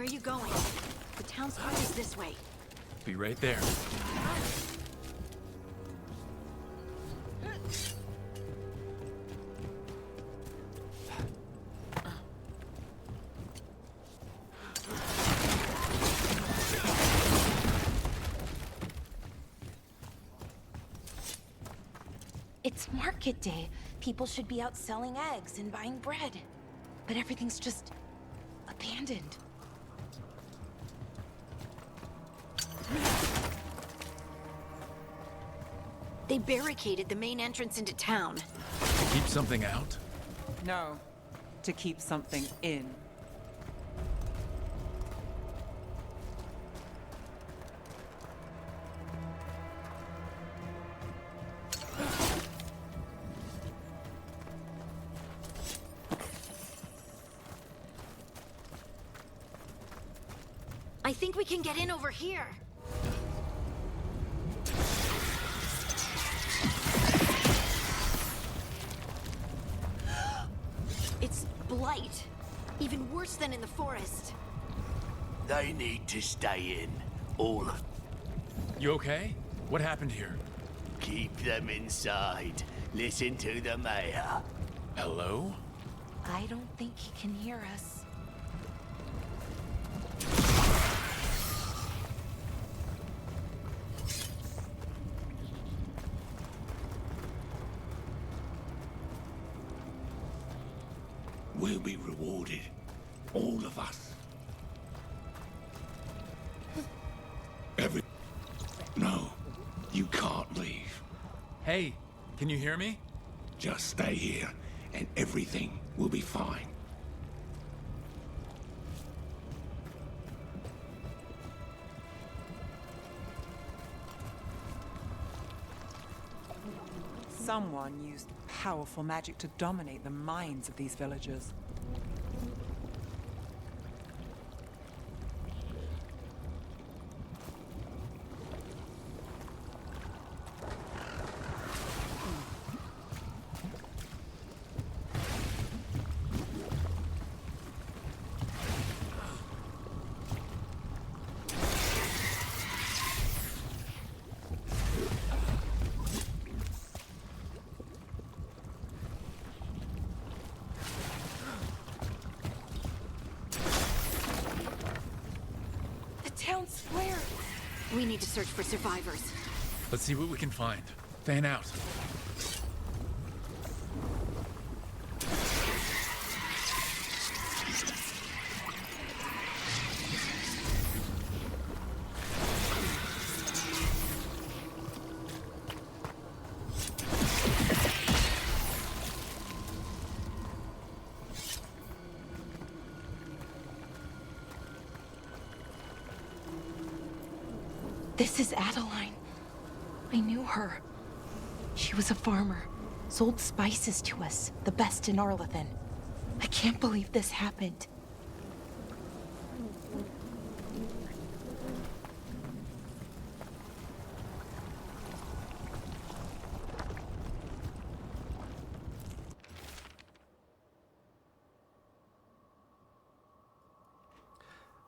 are you going? The town square is this way. Be right there. It's market day. People should be out selling eggs and buying bread. But everything's just abandoned. They barricaded the main entrance into town. To keep something out? No, to keep something in. I think we can get in over here. It's blight. Even worse than in the forest. They need to stay in. All of You okay? What happened here? Keep them inside. Listen to the mayor. Hello? I don't think he can hear us. We'll be rewarded. All of us. No, you can't leave. Hey, can you hear me? Just stay here, and everything will be fine. Someone used powerful magic to dominate the minds of these villagers. Town square! We need to search for survivors. Let's see what we can find. Fan out. This is Adeline. I knew her. She was a farmer, sold spices to us, the best in Arlethan. I can't believe this happened.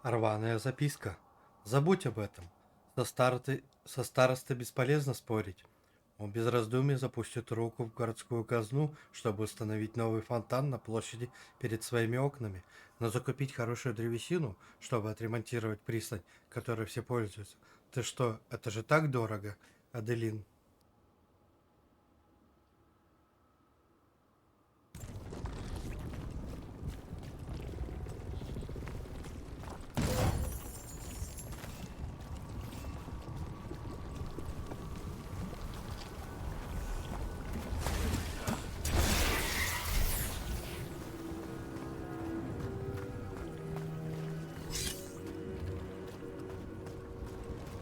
Рваная записка. Забудь об этом. Со старостой бесполезно спорить. Он без раздумий запустит руку в городскую казну, чтобы установить новый фонтан на площади перед своими окнами, но закупить хорошую древесину, чтобы отремонтировать пристань, которой все пользуются. Ты что, это же так дорого, Аделин?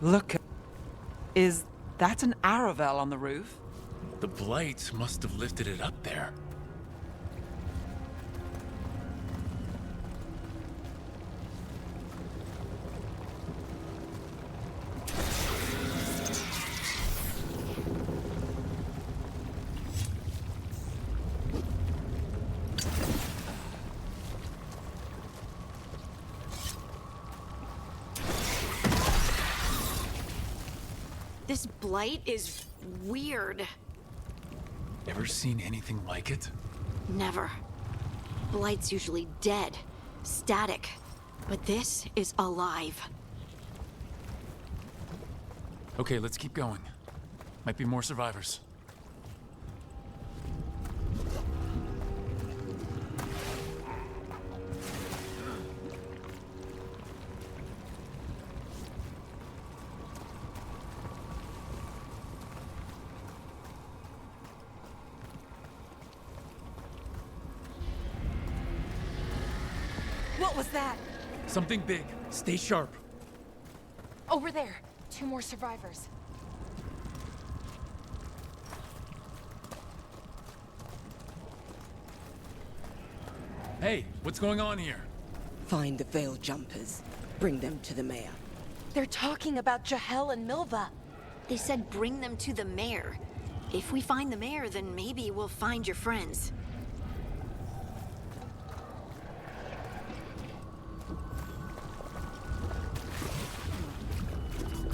Look, is that an Aravel on the roof? The blight must have lifted it up there. This blight is weird. Ever seen anything like it? Never. Blight's usually dead, static. But this is alive. Okay, let's keep going. Might be more survivors. What was that? Something big. Stay sharp. Over there. 2 more survivors. Hey, what's going on here? Find the veil jumpers. Bring them to the mayor. They're talking about Jahel and Milva. They said bring them to the mayor. If we find the mayor, then maybe we'll find your friends.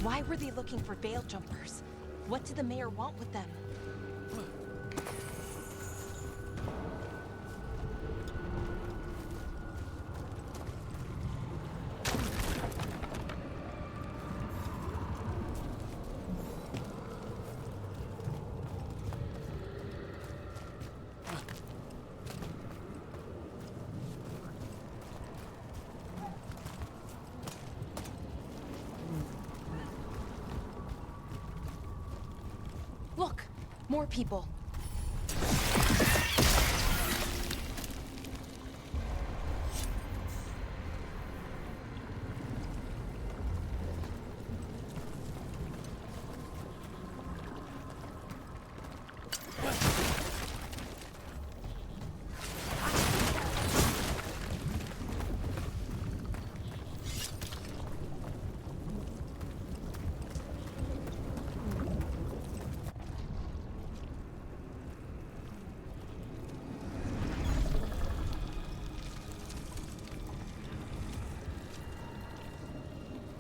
Why were they looking for veil jumpers? What did the mayor want with them? Look, more people.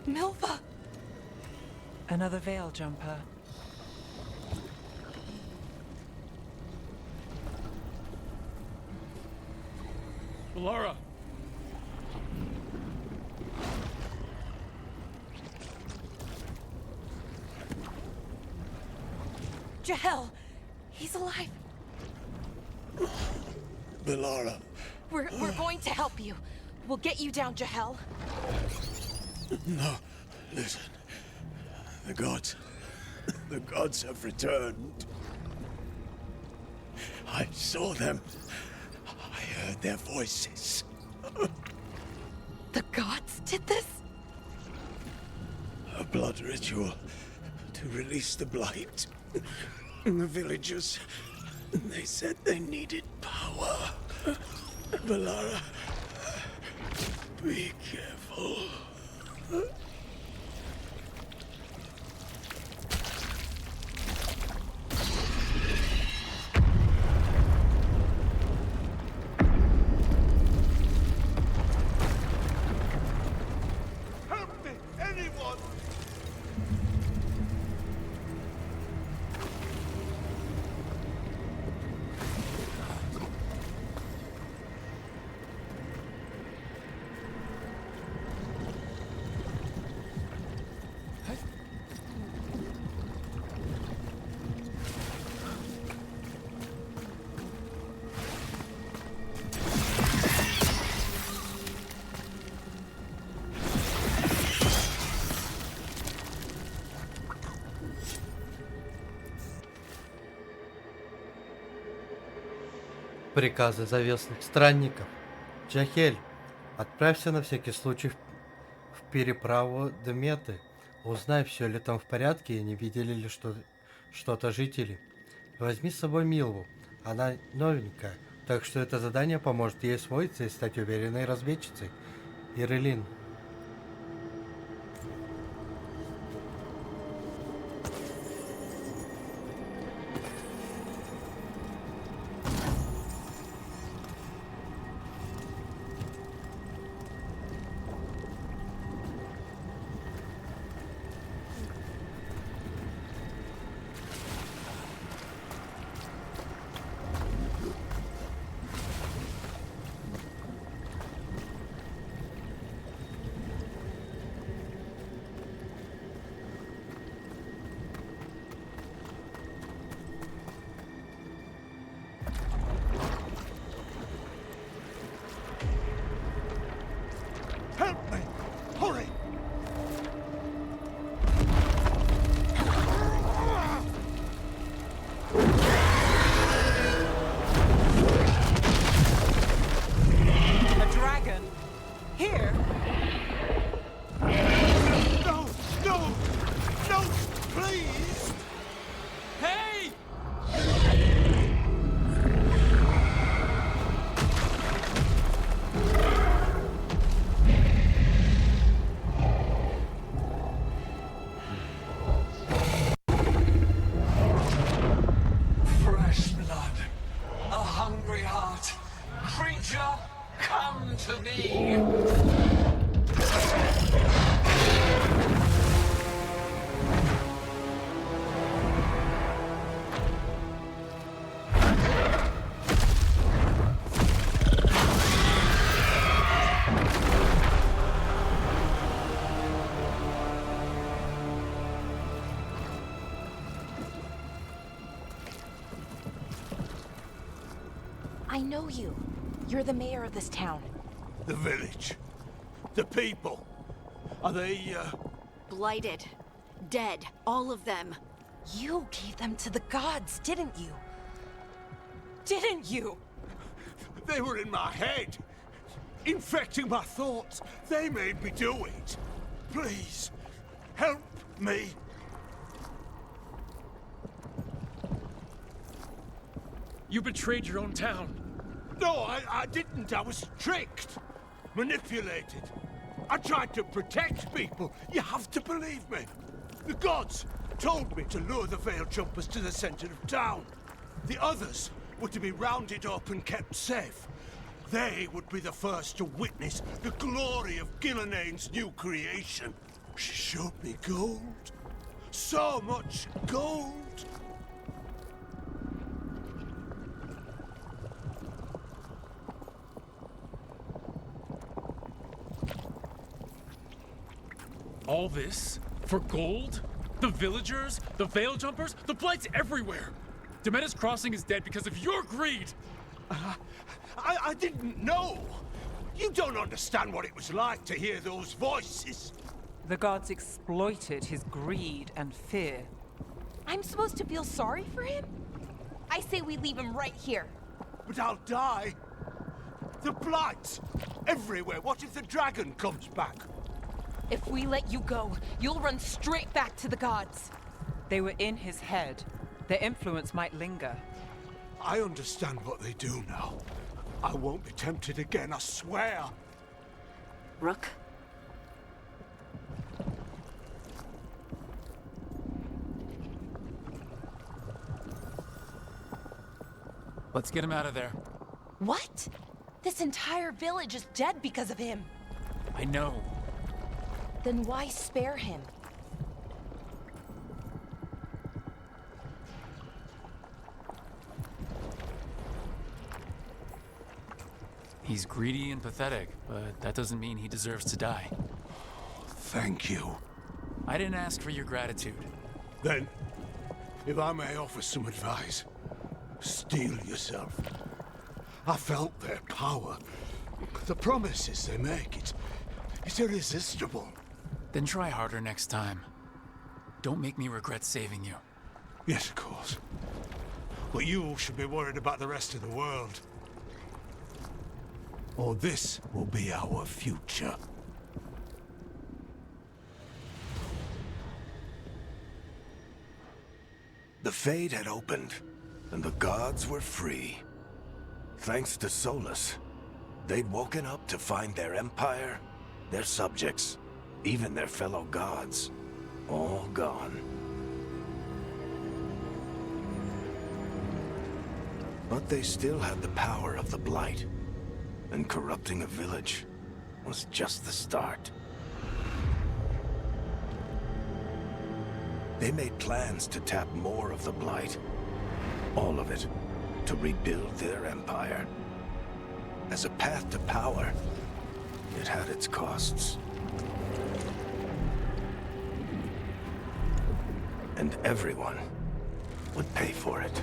Milva! Another veil jumper. Laura! Jahel! He's alive! Valara, We're going to help you. We'll get you down, Jahel. no, listen. The gods have returned. I saw them. I heard their voices. The gods did this? A blood ritual to release the blight. And the villagers, they said they needed power. Valara, be careful. Help me, anyone! Приказы завесных странников. Джахель, отправься на всякий случай в переправу Деметы. Узнай, все ли там в порядке и не видели ли что-то жители. Возьми с собой Милву. Она новенькая, так что это задание поможет ей освоиться и стать уверенной разведчицей. Ирелин. Please! Hey! Fresh blood, a hungry heart. Creature, come to me. I know you. You're the mayor of this town. The village. The people. Are they, Blighted. Dead. All of them. You gave them to the gods, didn't you? Didn't you? They were in my head. Infecting my thoughts. They made me do it. Please, help me. You betrayed your own town. No, I didn't. I was tricked. Manipulated. I tried to protect people. You have to believe me. The gods told me to lure the Veil Jumpers to the center of town. The others were to be rounded up and kept safe. They would be the first to witness the glory of Gillenane's new creation. She showed me gold. So much gold. All this? For gold? The villagers? The Veil Jumpers? The Blight's everywhere! Demeter's Crossing is dead because of your greed! I didn't know. You don't understand what it was like to hear those voices. The gods exploited his greed and fear. I'm supposed to feel sorry for him? I say we leave him right here. But I'll die. The Blight. Everywhere. What if the dragon comes back? If we let you go, you'll run straight back to the gods. They were in his head. Their influence might linger. I understand what they do now. I won't be tempted again, I swear. Rook? Let's get him out of there. What? This entire village is dead because of him. I know. Then why spare him? He's greedy and pathetic, but that doesn't mean he deserves to die. Thank you. I didn't ask for your gratitude. Then, if I may offer some advice, steel yourself. I felt their power. The promises they make, it's irresistible. Then try harder next time. Don't make me regret saving you. Yes, of course. But you should be worried about the rest of the world. Or this will be our future. The Fade had opened, and the gods were free. Thanks to Solus, they'd woken up to find their empire, their subjects, even their fellow gods, all gone. But they still had the power of the Blight, and corrupting a village was just the start. They made plans to tap more of the Blight, all of it, to rebuild their empire. As a path to power, it had its costs. And everyone would pay for it.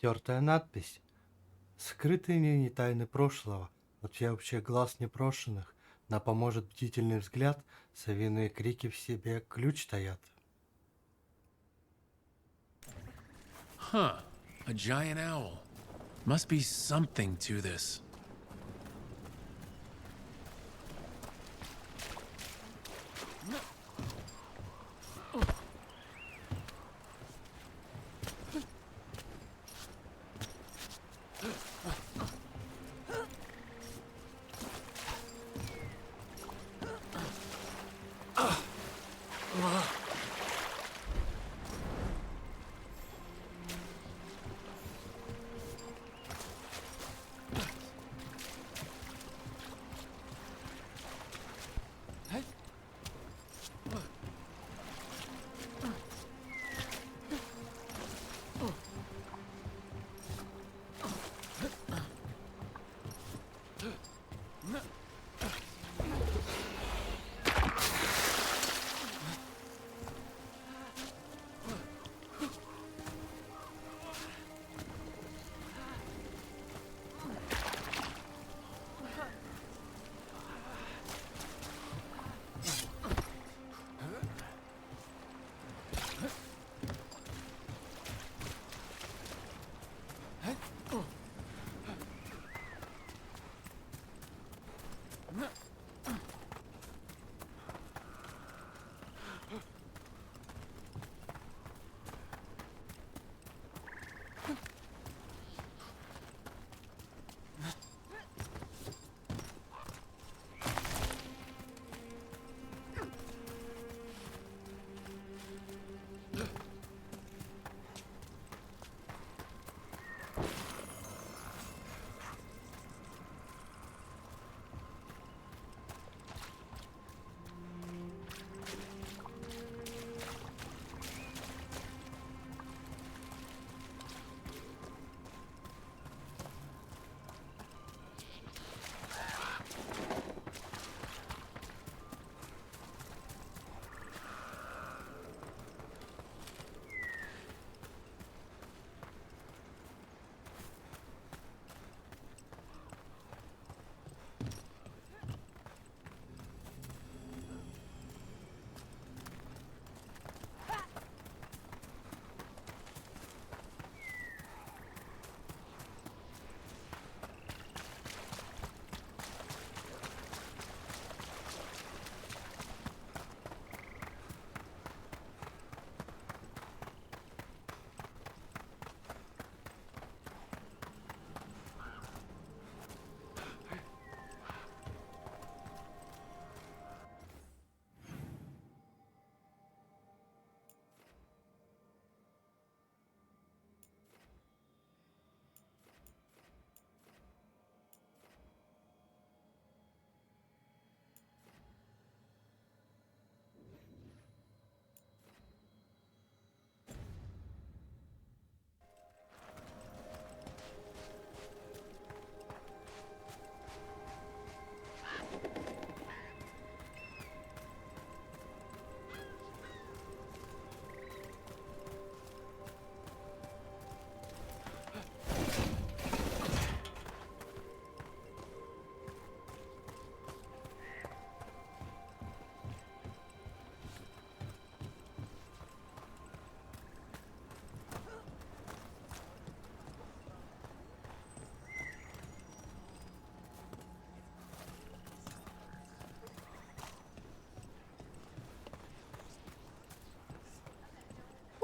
потертая надпись. Скрытые линии тайны прошлого от всеобщих глаз непрошенных, да поможет бдительный взгляд, совиные крики в себе ключ таят. Huh. A giant owl. Must be something to this.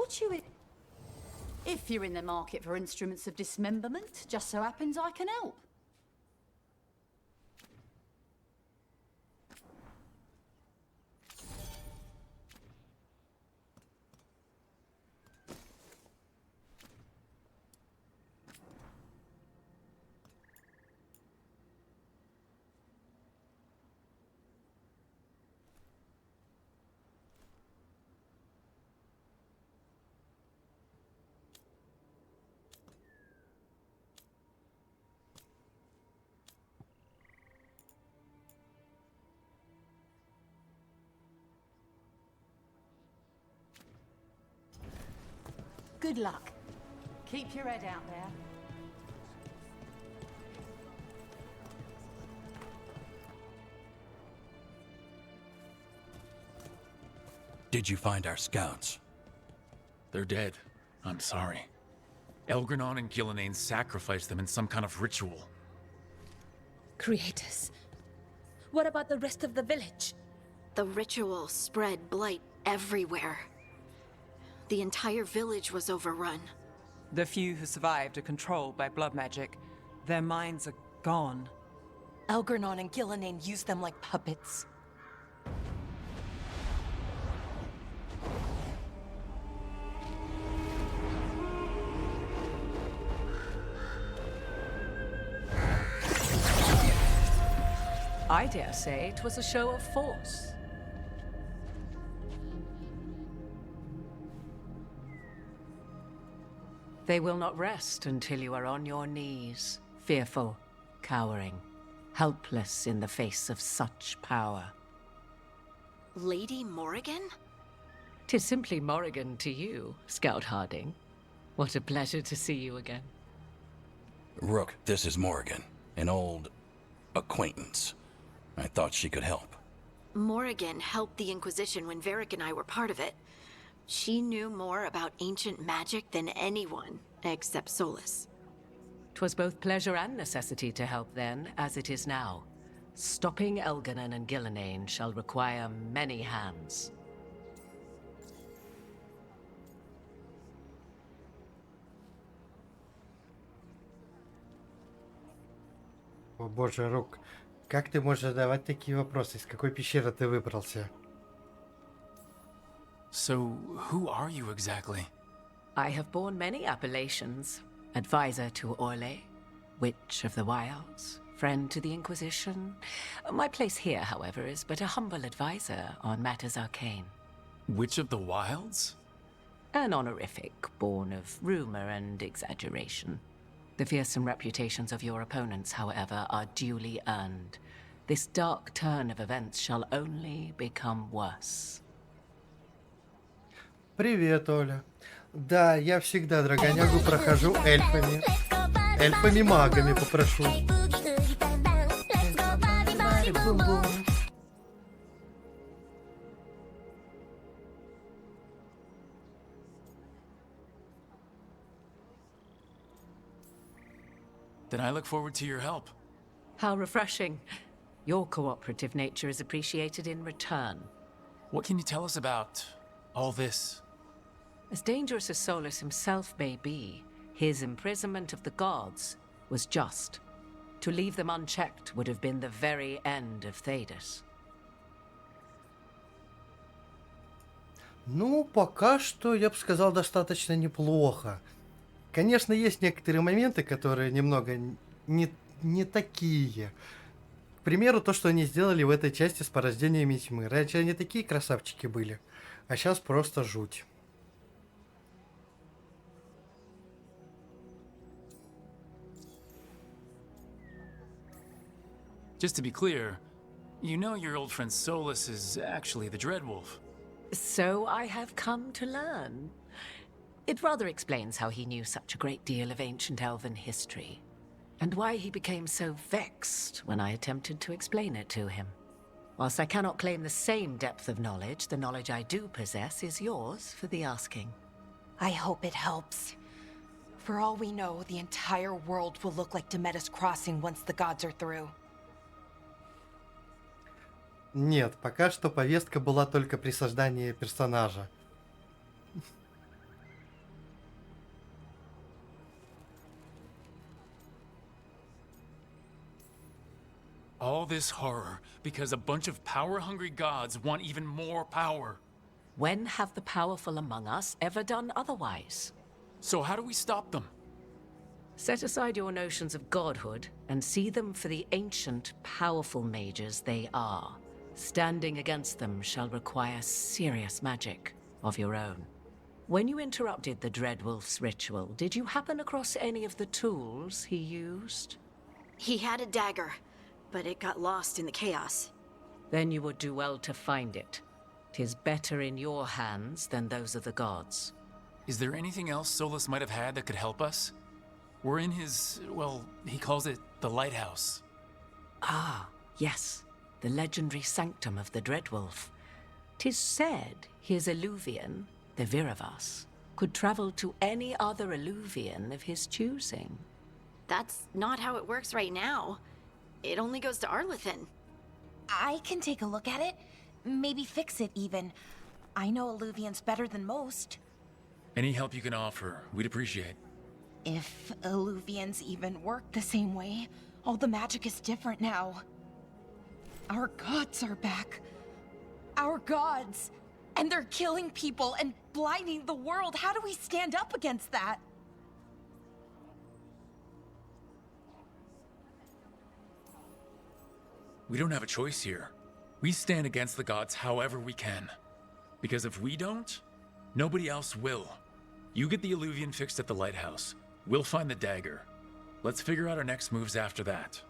What you in? If you're in the market for instruments of dismemberment, just so happens I can help. Good luck. Keep your head out there. Did you find our scouts? They're dead. I'm sorry. Elgranon and Gillenane sacrificed them in some kind of ritual. Creators. What about the rest of the village? The ritual spread blight everywhere. The entire village was overrun. The few who survived are controlled by blood magic. Their minds are gone. Elgranon and Gillenane used them like puppets. I dare say it was a show of force. They will not rest until you are on your knees, fearful, cowering, helpless in the face of such power. Lady Morrigan? 'Tis simply Morrigan to you, Scout Harding. What a pleasure to see you again. Rook, this is Morrigan, an old acquaintance. I thought she could help. Morrigan helped the Inquisition when Varric and I were part of it. She knew more about ancient magic than anyone, except Solus. 'Twas both pleasure and necessity to help then, as it is now. Stopping Elganon and Gillenane shall require many hands. О боже, Рук, как ты можешь задавать такие вопросы? Из какой пещеры ты выбрался? So, who are you exactly? I have borne many appellations. Advisor to Orlais, Witch of the Wilds, friend to the Inquisition. My place here, however, is but a humble advisor on matters arcane. Witch of the Wilds? An honorific born of rumor and exaggeration. The fearsome reputations of your opponents, however, are duly earned. This dark turn of events shall only become worse. Привет, Оля. Да, я всегда Драгонягу прохожу эльфами. Эльфами-магами попрошу. Then I look forward to your help. How refreshing. Your cooperative nature is appreciated in return. What can you tell us about all this? As dangerous as Solus himself may be, his imprisonment of the gods was just. To leave them unchecked would have been the very end of Thedas. Ну, пока что, я бы сказал, достаточно неплохо. Конечно, есть некоторые моменты, которые немного не такие. К примеру, то, что они сделали в этой части с порождениями тьмы. Раньше они такие красавчики были, а сейчас просто жуть. Just to be clear, you know your old friend Solus is actually the Dreadwolf. So I have come to learn. It rather explains how he knew such a great deal of ancient elven history, and why he became so vexed when I attempted to explain it to him. Whilst I cannot claim the same depth of knowledge, the knowledge I do possess is yours for the asking. I hope it helps. For all we know, the entire world will look like Demetis Crossing once the gods are through. Нет, пока что повестка была только при создании персонажа. All this horror because a bunch of power-hungry gods want even more power. When have the powerful among us ever done otherwise? So how do we stop them? Set aside your notions of godhood and see them for the ancient, powerful mages they are. Standing against them shall require serious magic of your own. When you interrupted the Dreadwolf's ritual, did you happen across any of the tools he used? He had a dagger, but it got lost in the chaos. Then you would do well to find it. 'Tis better in your hands than those of the gods. Is there anything else Solus might have had that could help us? We're in his, well, he calls it the lighthouse. Ah, yes. The legendary sanctum of the Dreadwolf. 'Tis said his Illuvian, the Viravas, could travel to any other Illuvian of his choosing. That's not how it works right now. It only goes to Arlethan. I can take a look at it. Maybe fix it, even. I know Illuvians better than most. Any help you can offer, we'd appreciate. If Illuvians even work the same way, all the magic is different now. Our gods are back. Our gods! And they're killing people and blinding the world. How do we stand up against that? We don't have a choice here. We stand against the gods however we can. Because if we don't, nobody else will. You get the Illuvian fixed at the lighthouse. We'll find the dagger. Let's figure out our next moves after that.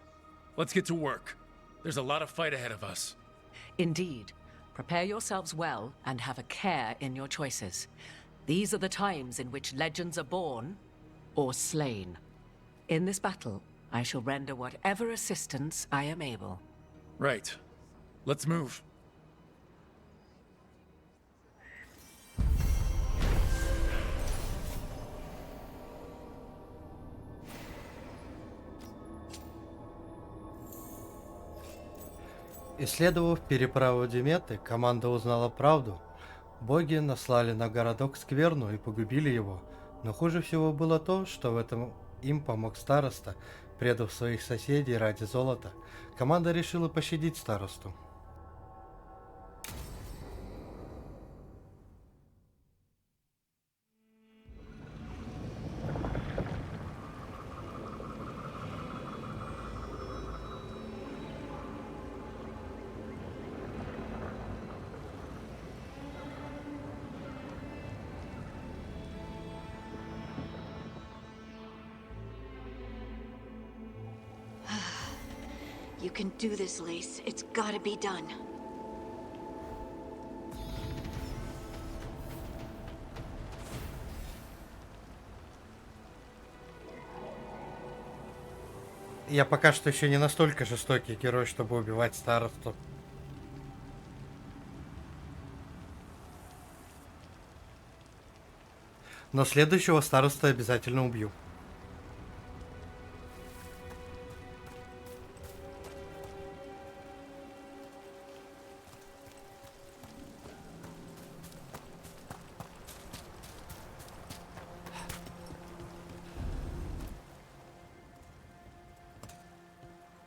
Let's get to work. There's a lot of fight ahead of us. Indeed. Prepare yourselves well and have a care in your choices. These are the times in which legends are born or slain. In this battle, I shall render whatever assistance I am able. Right. Let's move. Исследовав переправу Диметы, команда узнала правду. Боги наслали на городок скверну и погубили его. Но хуже всего было то, что в этом им помог староста, предав своих соседей ради золота. Команда решила пощадить старосту. You can do this, Lace. It's gotta be done. Я пока что еще не настолько жестокий герой, чтобы убивать старосту. Но следующего староста обязательно убью.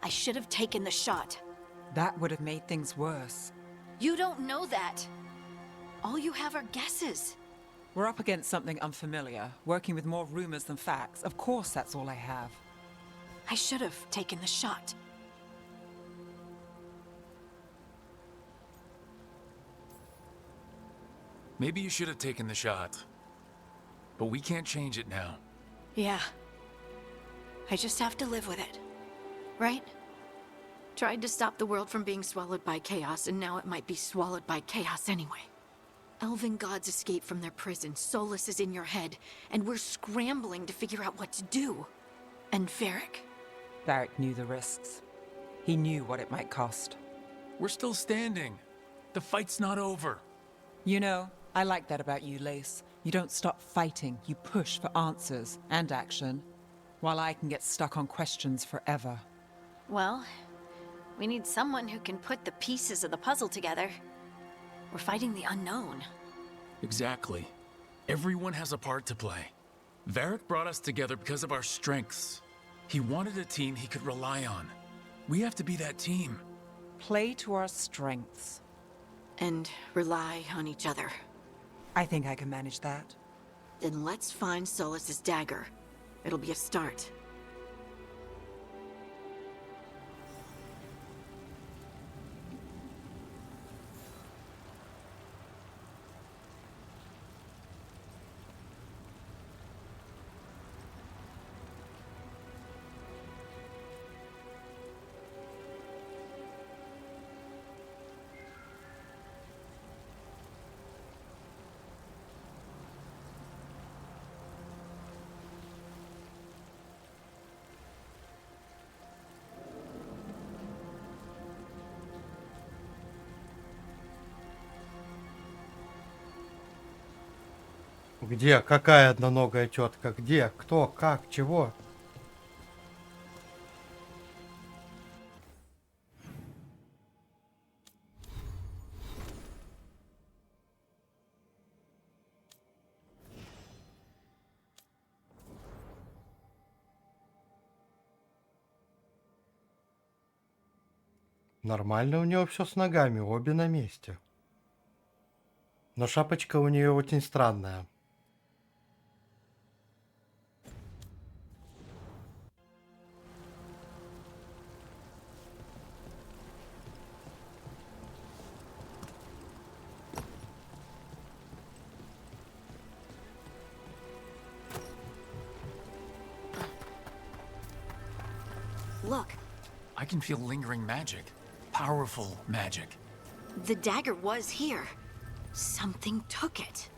I should have taken the shot. That would have made things worse. You don't know that. All you have are guesses. We're up against something unfamiliar, working with more rumors than facts. Of course, that's all I have. I should have taken the shot. Maybe you should have taken the shot. But we can't change it now. Yeah. I just have to live with it. Right? Tried to stop the world from being swallowed by chaos, and now it might be swallowed by chaos anyway. Elven gods escape from their prison, Solus is in your head, and we're scrambling to figure out what to do. And Varric. Varric knew the risks. He knew what it might cost. We're still standing. The fight's not over. You know, I like that about you, Lace. You don't stop fighting, you push for answers and action, while I can get stuck on questions forever. Well, we need someone who can put the pieces of the puzzle together. We're fighting the unknown. Exactly. Everyone has a part to play. Varric brought us together because of our strengths. He wanted a team he could rely on. We have to be that team. Play to our strengths. And rely on each other. I think I can manage that. Then let's find Solus's dagger. It'll be a start. Где? Какая одноногая тетка? Где? Кто? Как? Чего? Нормально у нее все с ногами, обе на месте. Но шапочка у нее очень странная. Look, I can feel lingering magic. Powerful magic. the dagger was here. Something took it.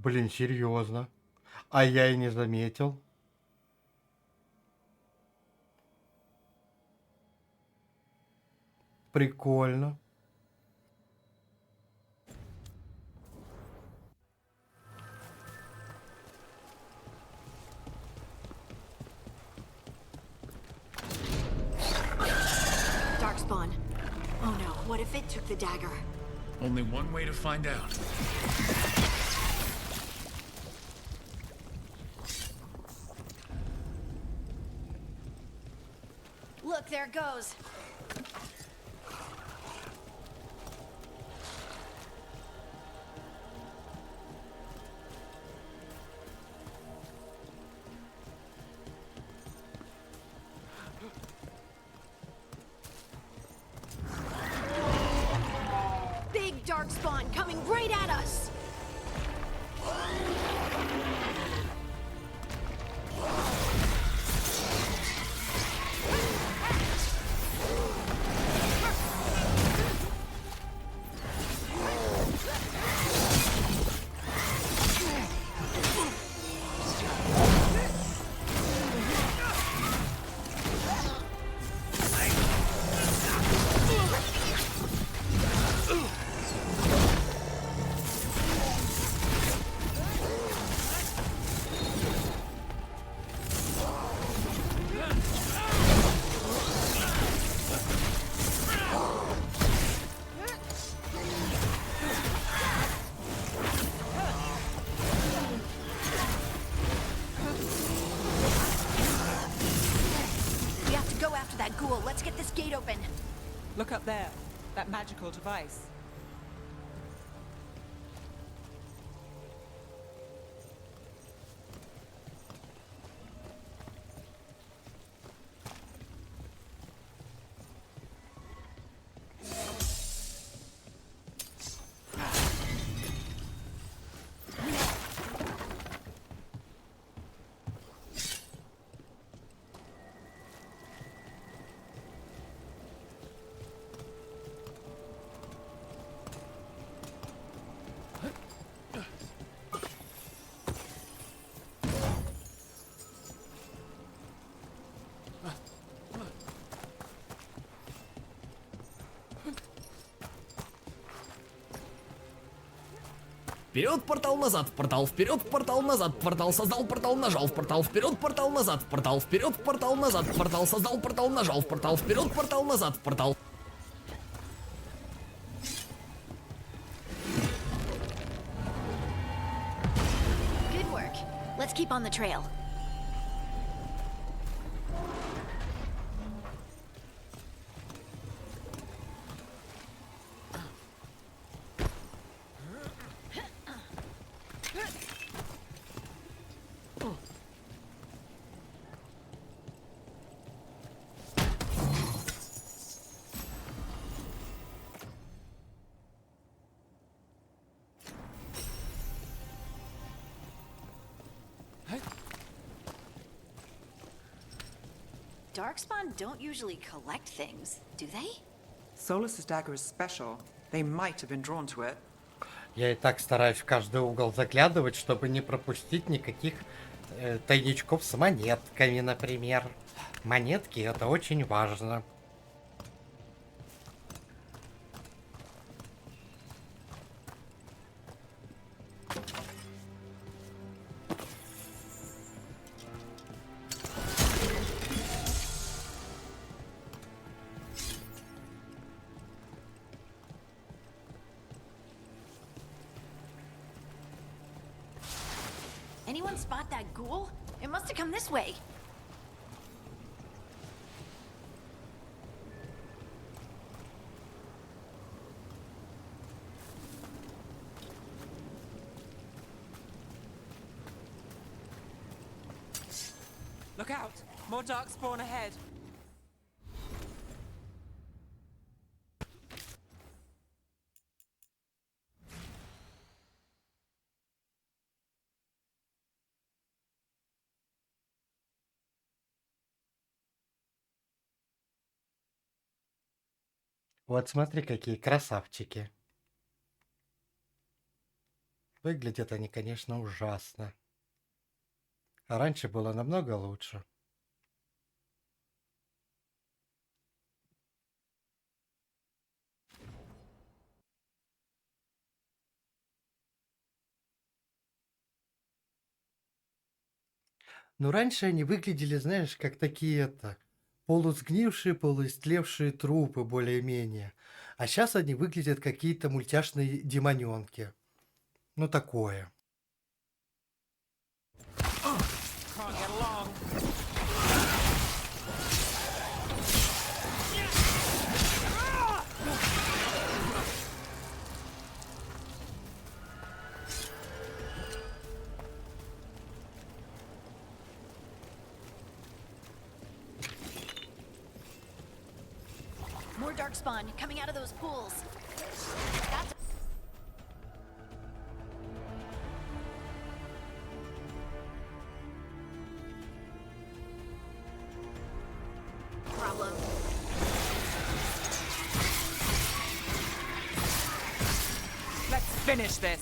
Блин, серьезно. А я и не заметил. Прикольно. Darkspawn. Oh no, what if it took the dagger? Only one way to find out. Look, there it goes. Big Darkspawn coming right at us! That ghoul. Let's get this gate open. Look up there. That magical device. Вперед, портал, назад, в портал, вперед, портал, назад, в портал, создал портал, нажал в портал, вперед, портал, назад, в портал, вперед, портал, назад, в портал, создал портал, нажал в портал, вперед, портал, назад, в портал. Good work. Let's keep on the trail. Darkspawn don't usually collect things, do they? Solus's dagger is special. They might have been drawn to it. Я и так стараюсь в каждый угол заглядывать, чтобы не пропустить никаких тайничков с монетками, например. Монетки — это очень важно. Anyone spot that ghoul? It must have come this way. Look out! More darkspawn ahead. Вот смотри, какие красавчики. Выглядят они, конечно, ужасно. А раньше было намного лучше. Но раньше они выглядели, знаешь, как такие полусгнившие, полуистлевшие трупы более-менее. А сейчас они выглядят какие-то мультяшные демоненки. Ну такое. Can't get along. More darkspawn coming out of those pools. That's a problem. Let's finish this.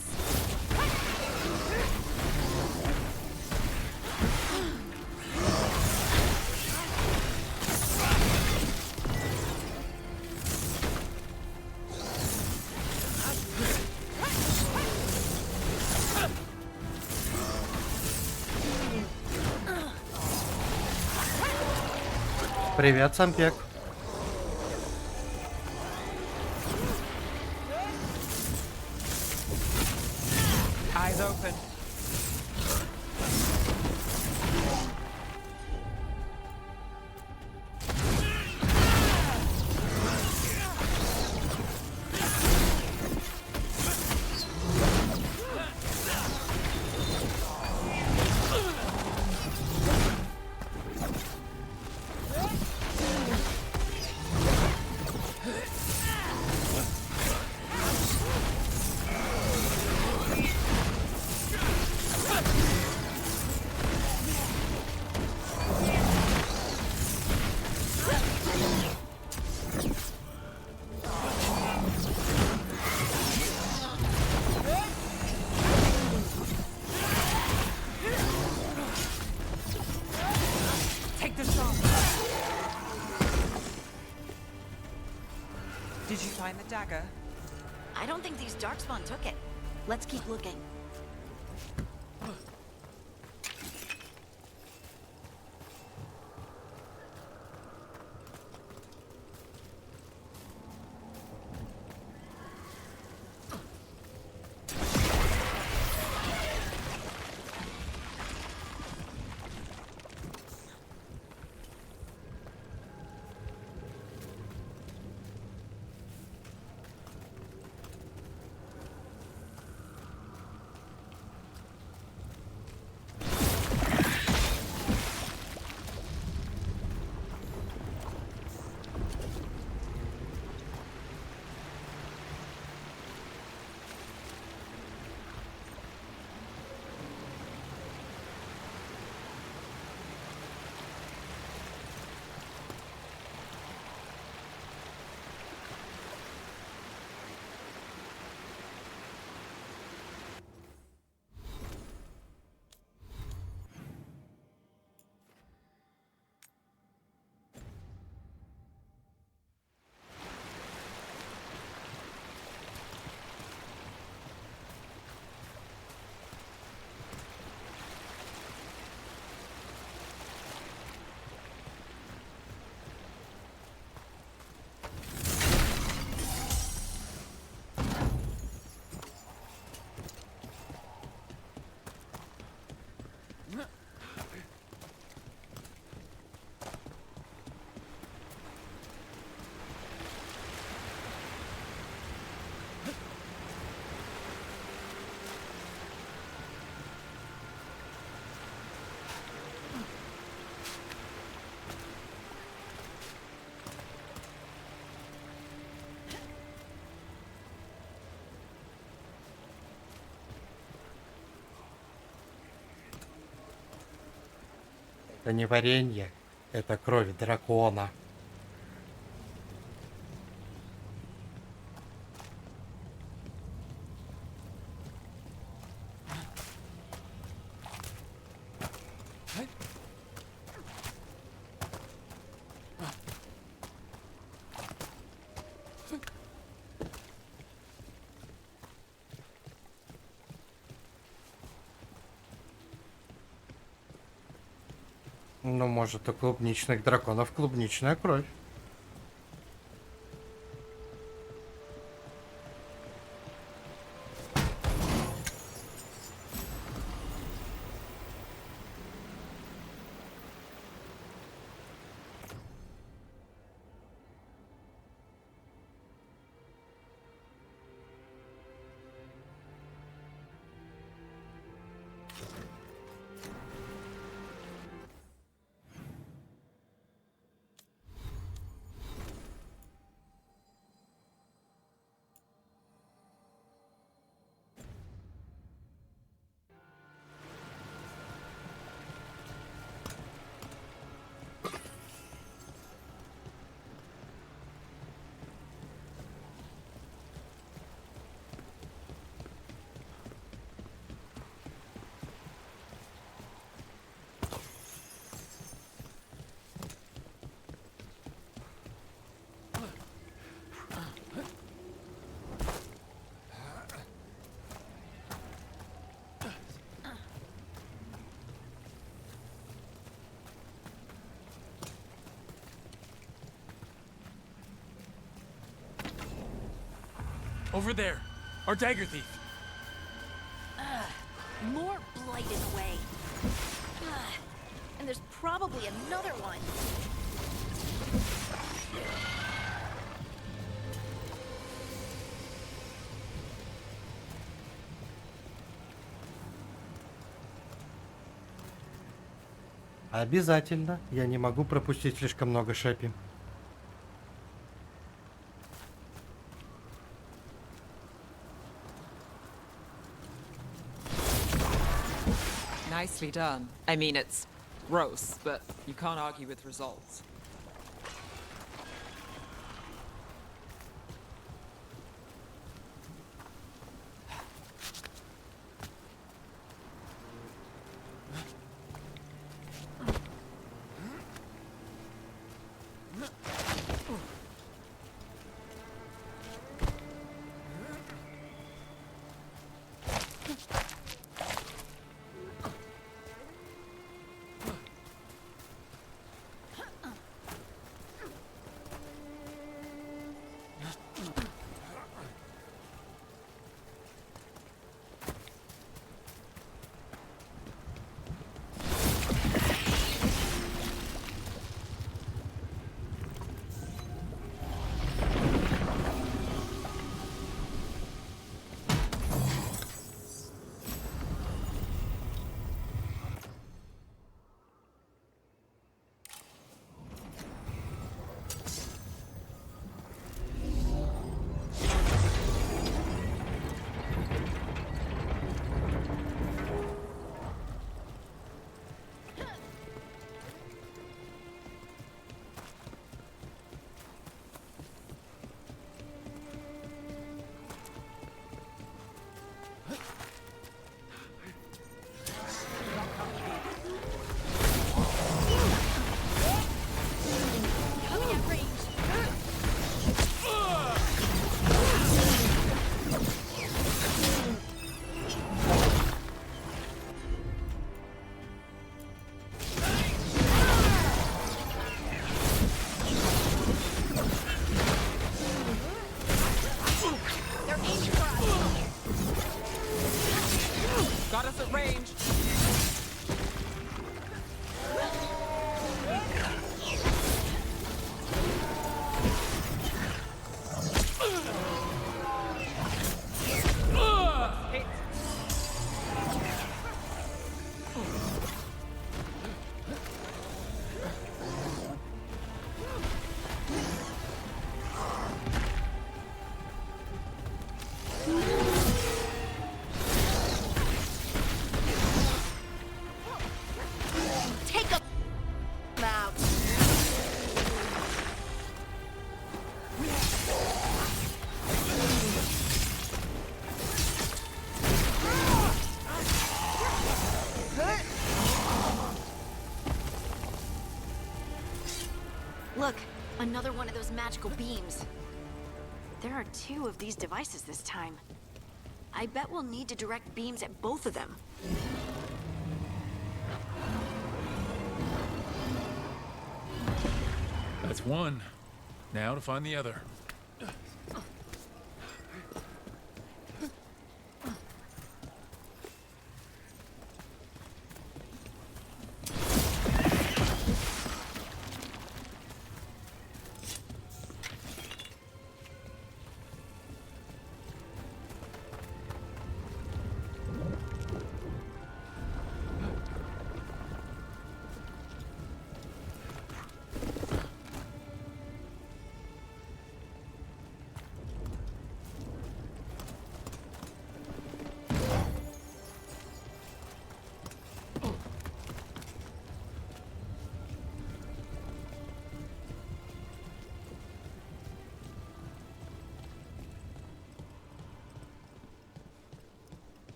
Привет, Сампек. Eyes open. Take this off. Did you find the dagger? I don't think these darkspawn took it. Let's keep looking. Это не варенье, это кровь дракона. Ну, может, у клубничных драконов клубничная кровь. Over there, our dagger thief. More blight in the way. And there's probably another one. Обязательно. Я не могу пропустить слишком много шепи. Nicely done. I mean, it's gross, but you can't argue with results. Got us at range. Another one of those magical beams. There are 2 of these devices this time. I bet we'll need to direct beams at both of them. That's one. Now to find the other.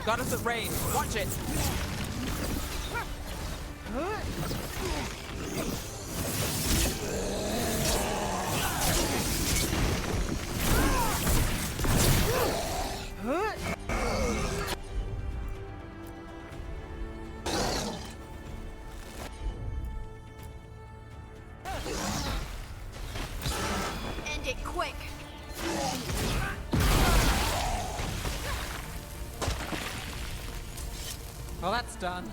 Got us at range. Watch it. End it quick. Well, that's done.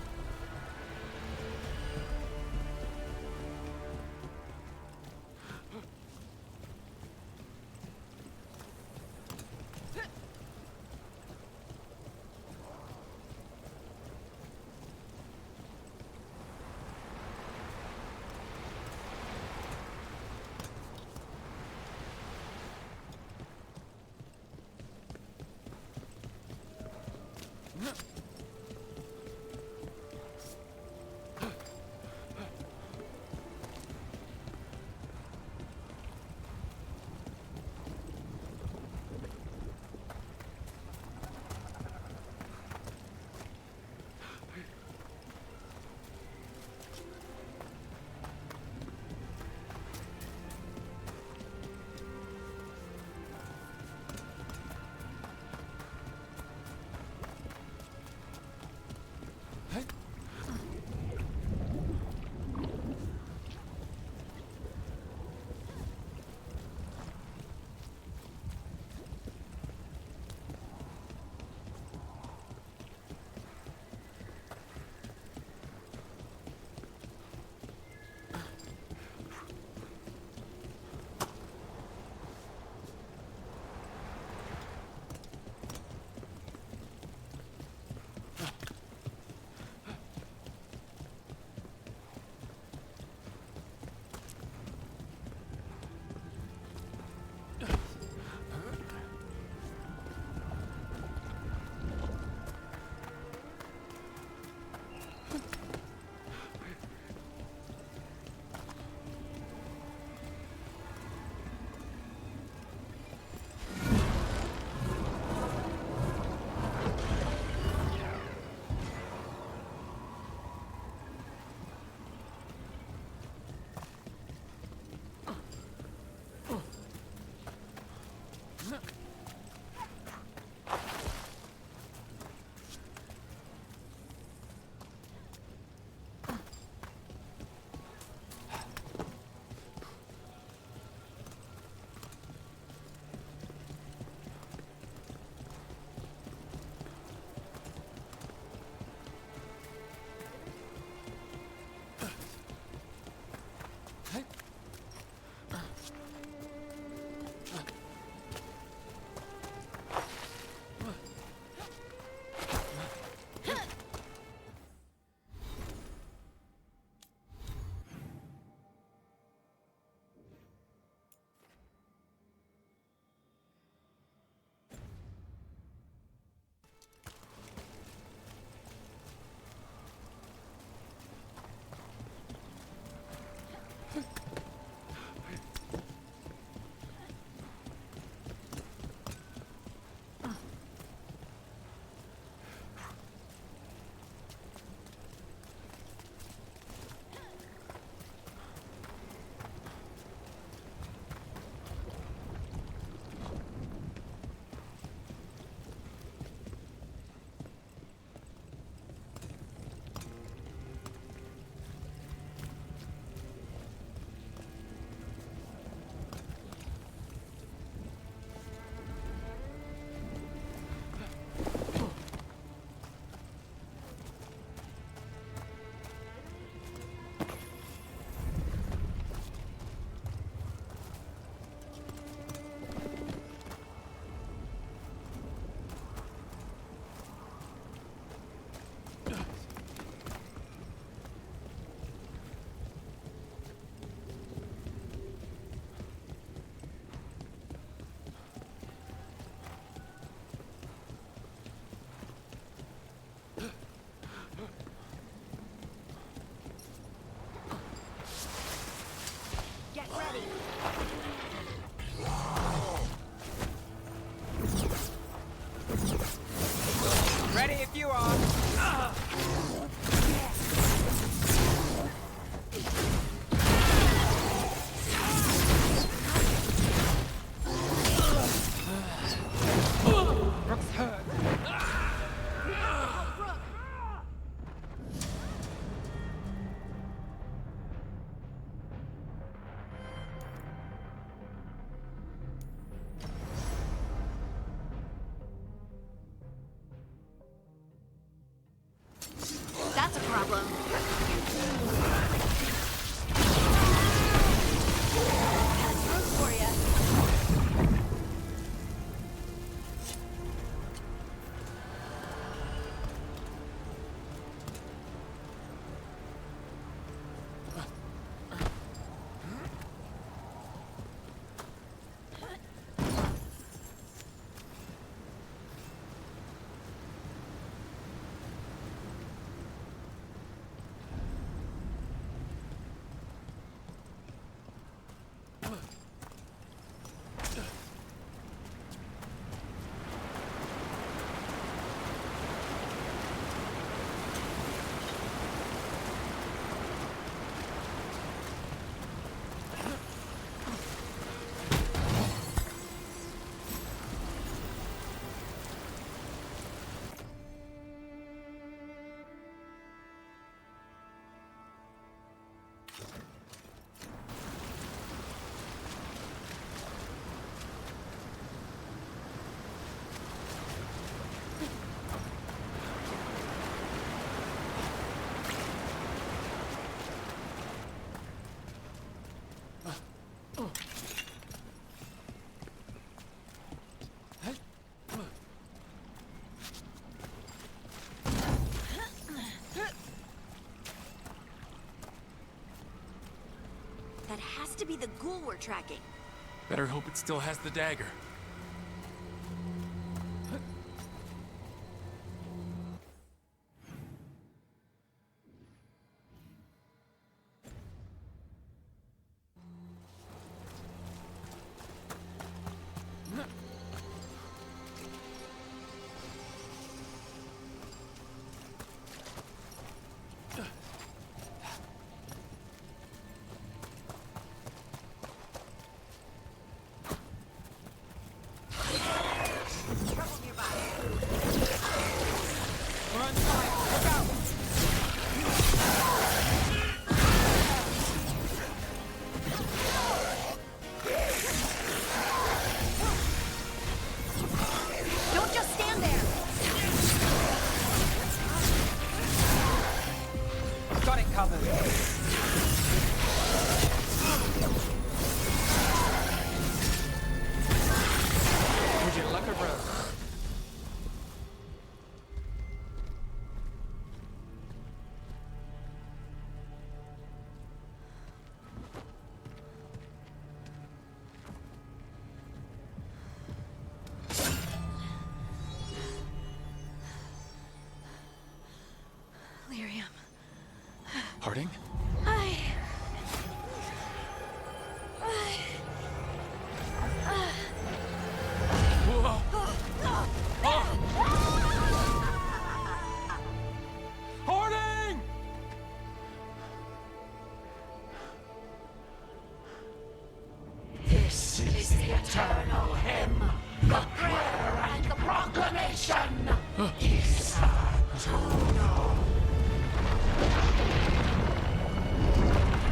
That has to be the ghoul we're tracking. Better hope it still has the dagger. Don't just stand there! Got it covered. Would you luck or bro? Lyrium. Harding? Harding! This is the eternal hymn, the prayer and the proclamation. Isa to know.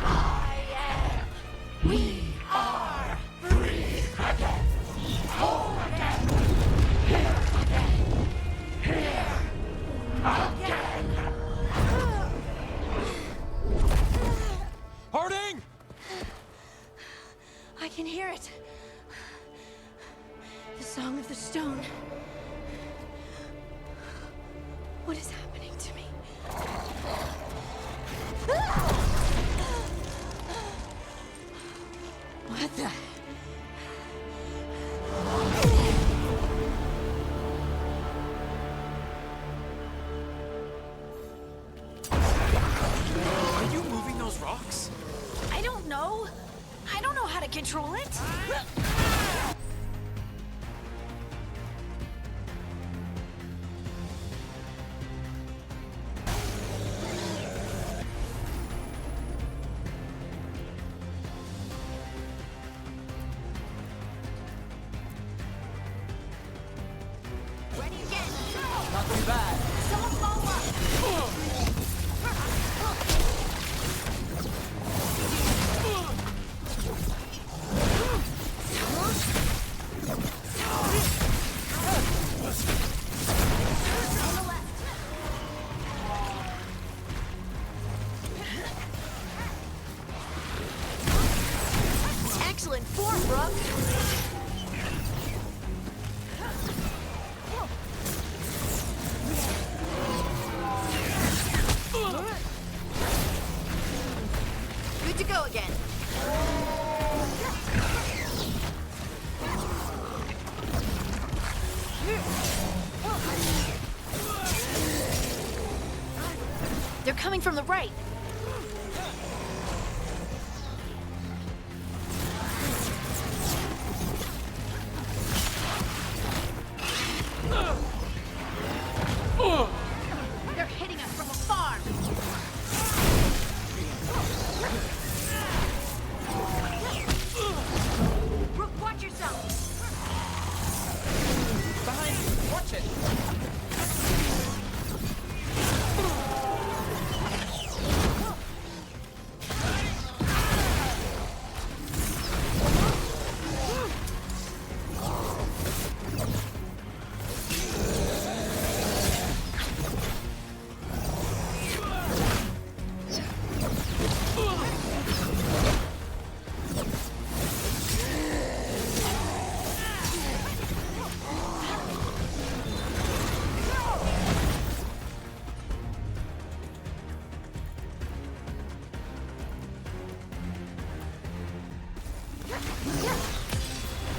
I am. We are free again. Whole again. Here again. Here again. Harding! I can hear it. The Song of the Stone. What is happening to me? What the? Are you moving those rocks? I don't know. I don't know how to control it. Ready again. Not too bad. Someone follow up. Excellent form, Brooke. Good to go again. They're coming from the right. They're hitting us from afar. Brooke, watch yourself. Behind you. Watch it.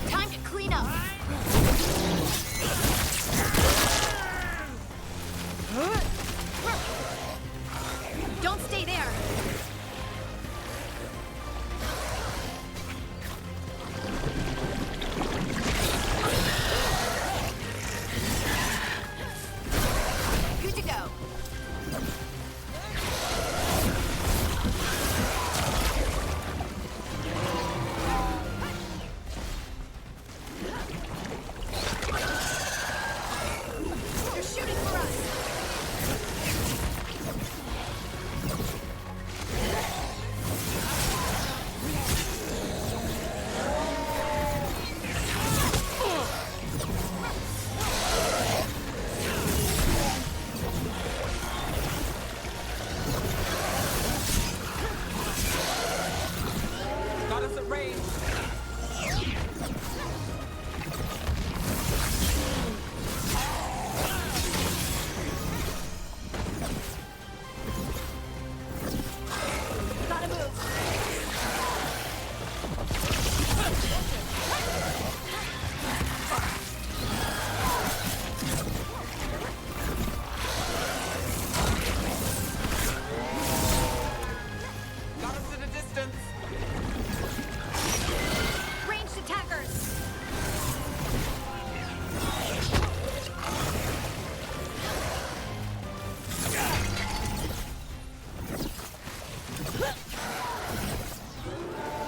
Time to clean up. Don't stay there. Good to go. They're shooting for us. Got us at range. Gotta move. Got us at a distance. Ranged attackers.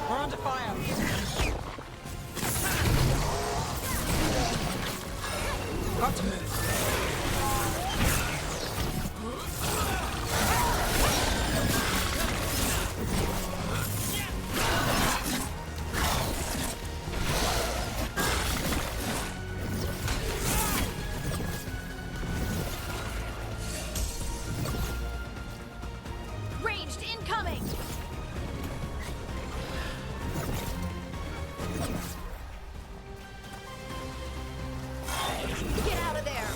We're under fire. Got to move. Ranged incoming. Get out of there.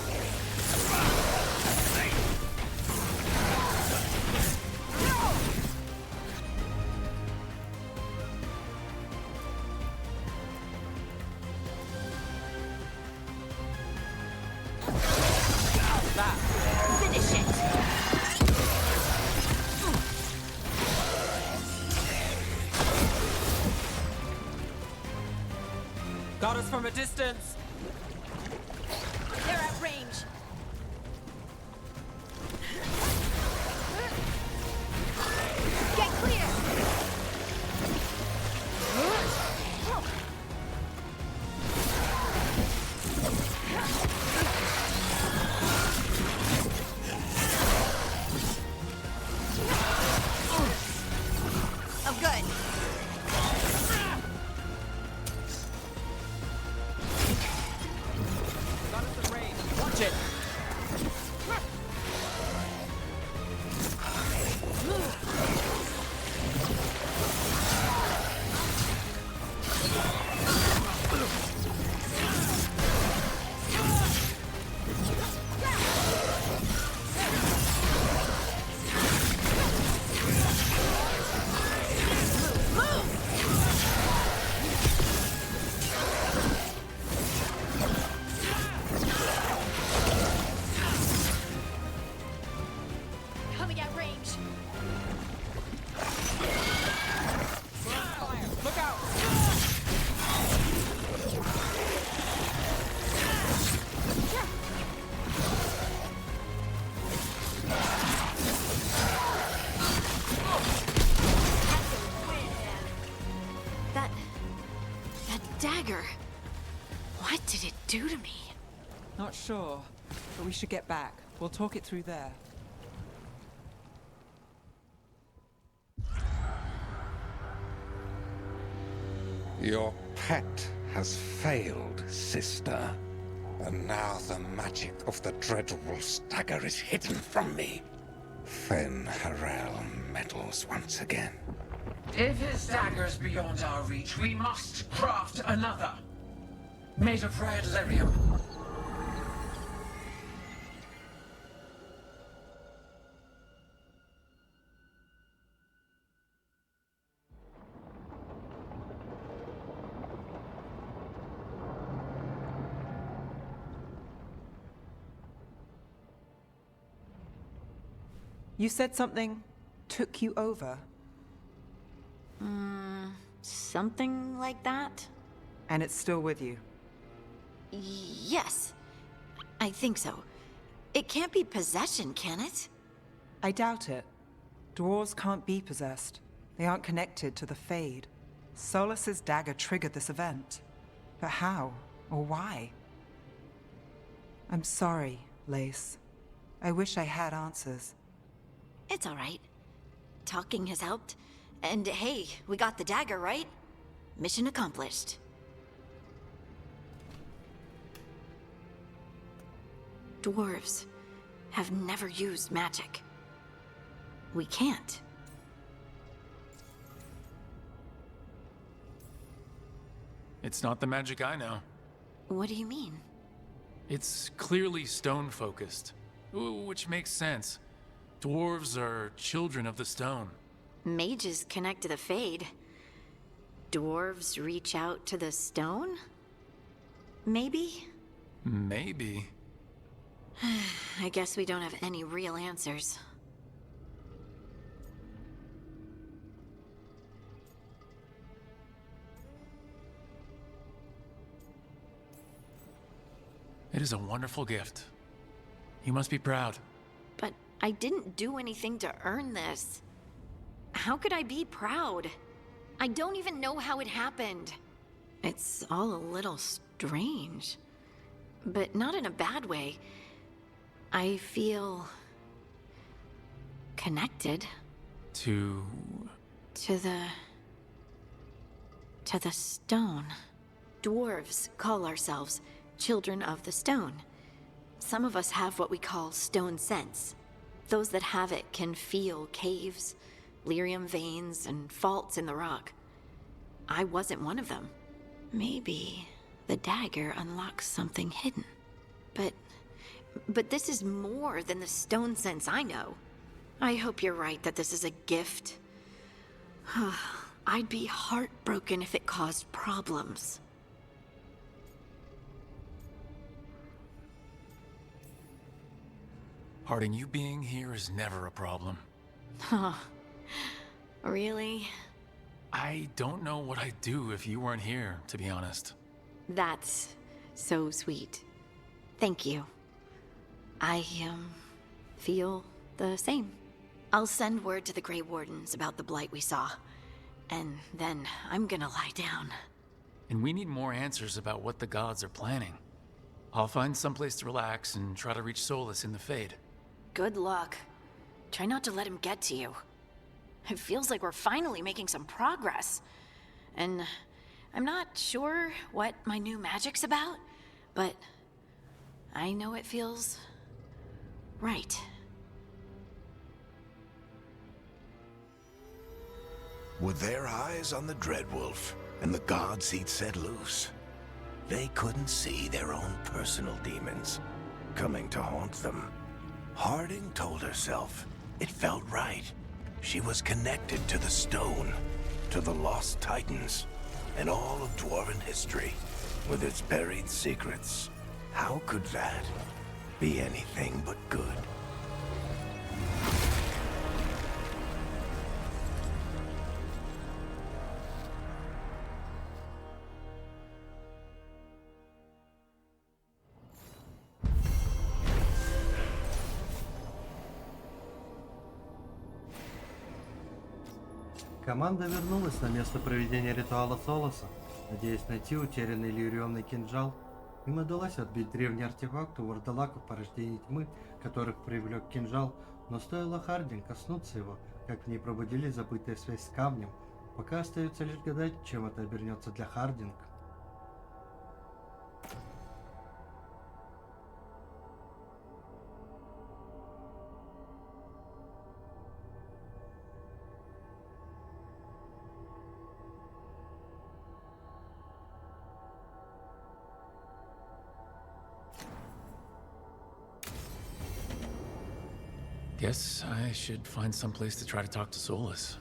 Finish it. Got us from a distance. They're at range. Get clear. Oh, good. Got us at range. Watch it. Coming at range. Fire. Look out. That dagger. What did it do to me? Not sure, but we should get back. We'll talk it through there. Your pet has failed, sister. And now the magic of the dreadful stagger is hidden from me. Fen Harel meddles once again. If his dagger's beyond our reach, we must craft another. Made of red lyrium. You said something took you over. Something like that? And it's still with you. Yes. I think so. It can't be possession, can it? I doubt it. Dwarves can't be possessed. They aren't connected to the Fade. Solus's dagger triggered this event. But how? Or why? I'm sorry, Lace. I wish I had answers. It's all right. Talking has helped. And hey, we got the dagger, right? Mission accomplished. Dwarves have never used magic. We can't. It's not the magic I know. What do you mean? It's clearly stone-focused, which makes sense. Dwarves are children of the stone. Mages connect to the Fade. Dwarves reach out to the stone? Maybe? Maybe. I guess we don't have any real answers. It is a wonderful gift. You must be proud. But I didn't do anything to earn this. How could I be proud? I don't even know how it happened. It's all a little strange. But not in a bad way. I feel... connected. To the stone. Dwarves call ourselves children of the stone. Some of us have what we call stone sense. Those that have it can feel caves, lyrium veins, and faults in the rock. I wasn't one of them. Maybe the dagger unlocks something hidden. But this is more than the stone sense I know. I hope you're right that this is a gift. I'd be heartbroken if it caused problems. Harding, you being here is never a problem. Huh. Really? I don't know what I'd do if you weren't here, to be honest. That's so sweet. Thank you. I, feel the same. I'll send word to the Grey Wardens about the blight we saw. And then I'm gonna lie down. And we need more answers about what the gods are planning. I'll find someplace to relax and try to reach Solus in the Fade. Good luck. Try not to let him get to you. It feels like we're finally making some progress. And I'm not sure what my new magic's about, but I know it feels right. With their eyes on the Dreadwolf and the gods he'd set loose, they couldn't see their own personal demons coming to haunt them. Harding told herself it felt right. She was connected to the stone, to the lost titans, and all of Dwarven history, with its buried secrets. How could that be anything but good? Команда вернулась на место проведения ритуала Солоса, надеясь найти утерянный лириумный кинжал. Им удалось отбить древний артефакт у вурдалаков порождений тьмы, которых привлек кинжал, но стоило Хардинг коснуться его, как в ней пробудились забытая связь с камнем. Пока остается лишь гадать, чем это обернется для Хардинг. Guess I should find some place to try to talk to Solus.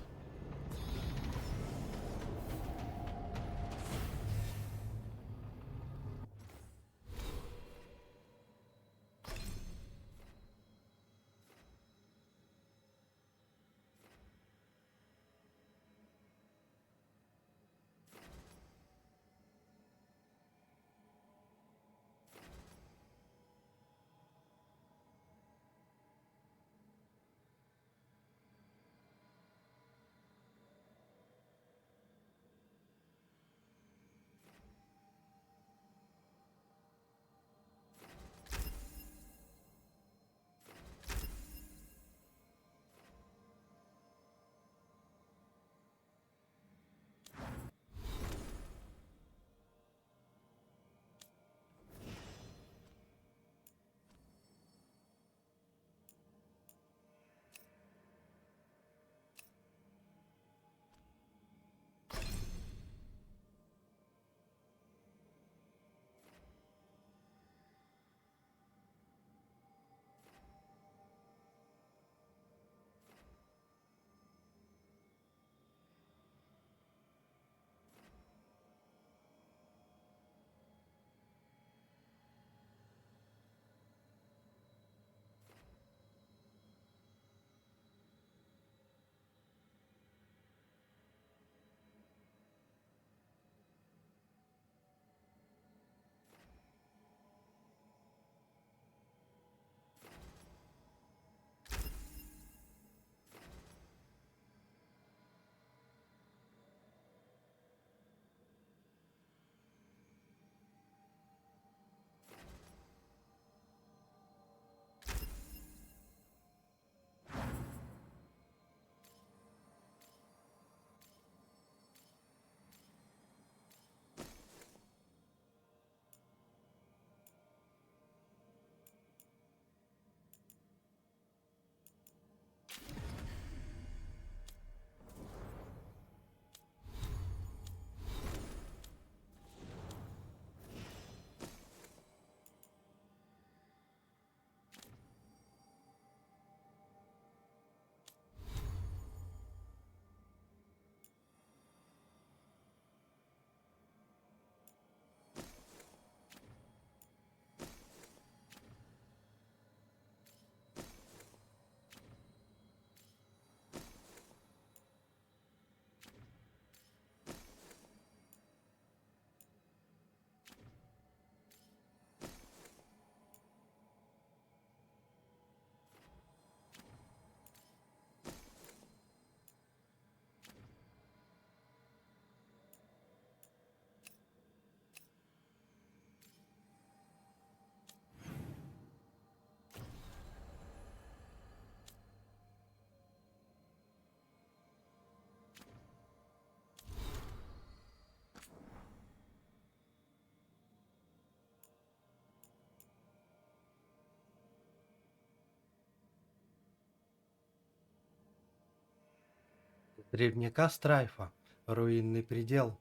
Древняка Страйфа. Руинный предел.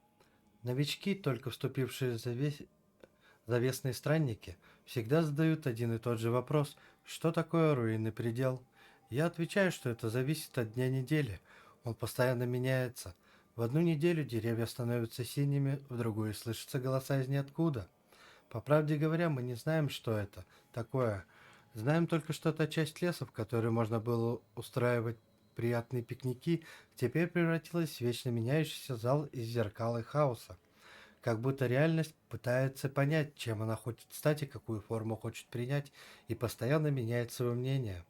Новички, только вступившие в завесные странники, всегда задают один и тот же вопрос: что такое руинный предел? Я отвечаю, что это зависит от дня недели. Он постоянно меняется. В одну неделю деревья становятся синими, в другую слышатся голоса из ниоткуда. По правде говоря, мы не знаем, что это такое. Знаем только, что та часть леса, в которой можно было устраивать приятные пикники, теперь превратилась в вечно меняющийся зал из зеркал и хаоса. Как будто реальность пытается понять, чем она хочет стать и какую форму хочет принять, и постоянно меняет свое мнение.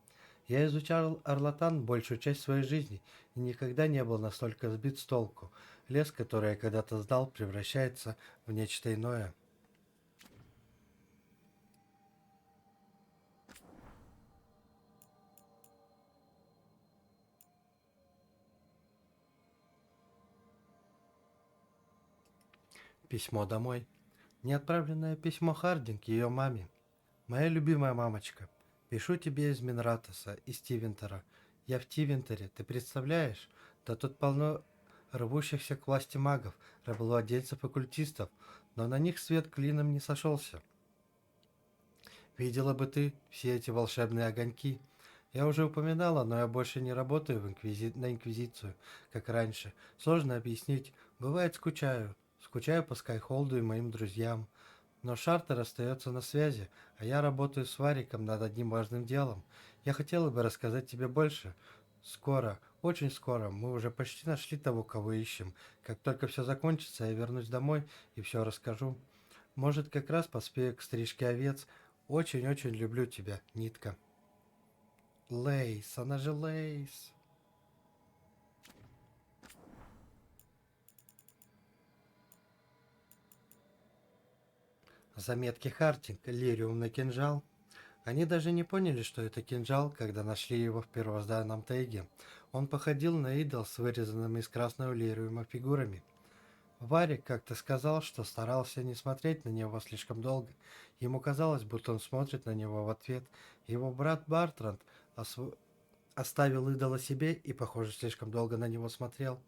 Я изучал Арлатан большую часть своей жизни и никогда не был настолько сбит с толку. Лес, который я когда-то сдал, превращается в нечто иное. Письмо домой. Неотправленное письмо Хардинг ее маме. Моя любимая мамочка, пишу тебе из Минратоса, из Тивентера. Я в Тивентере, ты представляешь? Да тут полно рвущихся к власти магов, рабовладельцев и культистов, но на них свет клином не сошелся. Видела бы ты все эти волшебные огоньки. Я уже упоминала, но я больше не работаю на Инквизицию, как раньше. Сложно объяснить. Бывает, скучаю. Скучаю по Скайхолду и моим друзьям. Но Шартер остается на связи, а я работаю с Вариком над одним важным делом. Я хотела бы рассказать тебе больше. Скоро, очень скоро, мы уже почти нашли того, кого ищем. Как только все закончится, я вернусь домой и все расскажу. Может, как раз поспею к стрижке овец. Очень-очень люблю тебя, Нитка. Лейс, она же Лейс. Заметки Хартинг, лириум на кинжал. Они даже не поняли, что это кинжал, когда нашли его в первозданном тайге. Он походил на идол с вырезанными из красного лириума фигурами. Варик как-то сказал, что старался не смотреть на него слишком долго. Ему казалось, будто он смотрит на него в ответ. Его брат Бартранд оставил идола себе и, похоже, слишком долго на него смотрел.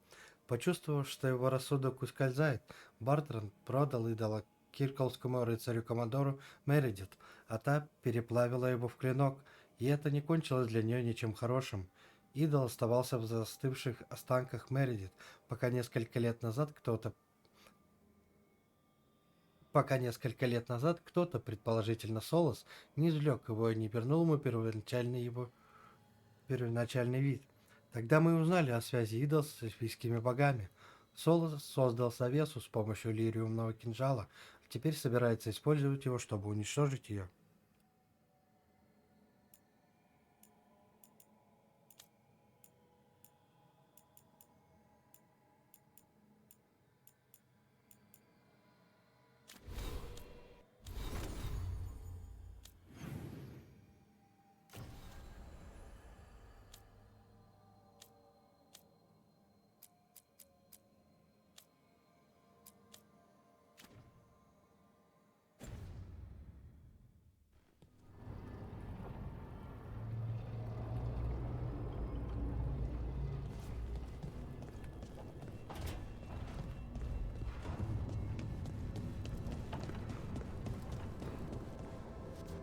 Почувствовав, что его рассудок ускользает, Бартранд продал идола кирколскому рыцарю-командору Мередит, а та переплавила его в клинок, и это не кончилось для нее ничем хорошим. Идол оставался в застывших останках Мередит, пока несколько лет назад кто-то, предположительно Солос, не извлек его и не вернул ему первоначальный вид. Тогда мы узнали о связи идола с эльфийскими богами. Солос создал завесу с помощью лириумного кинжала, а теперь собирается использовать его, чтобы уничтожить ее.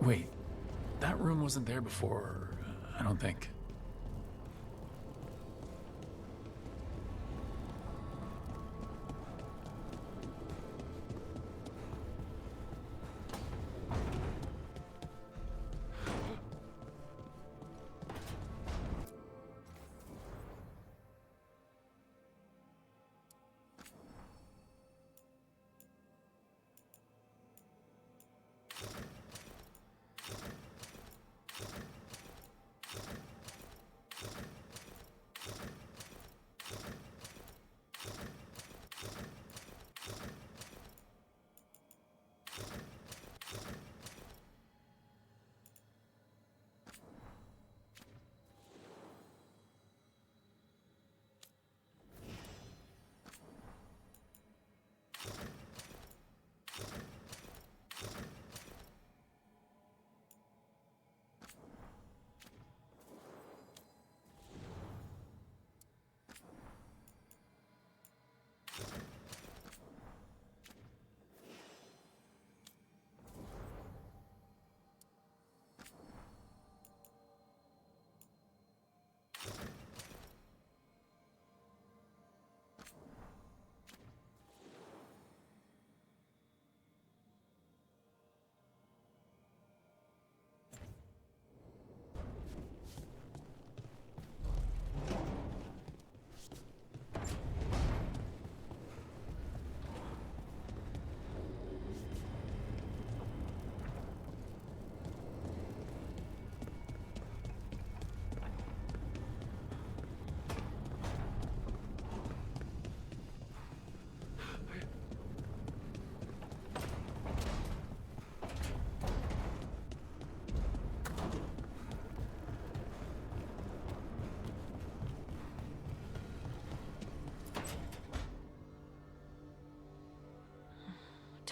Wait, that room wasn't there before, I don't think.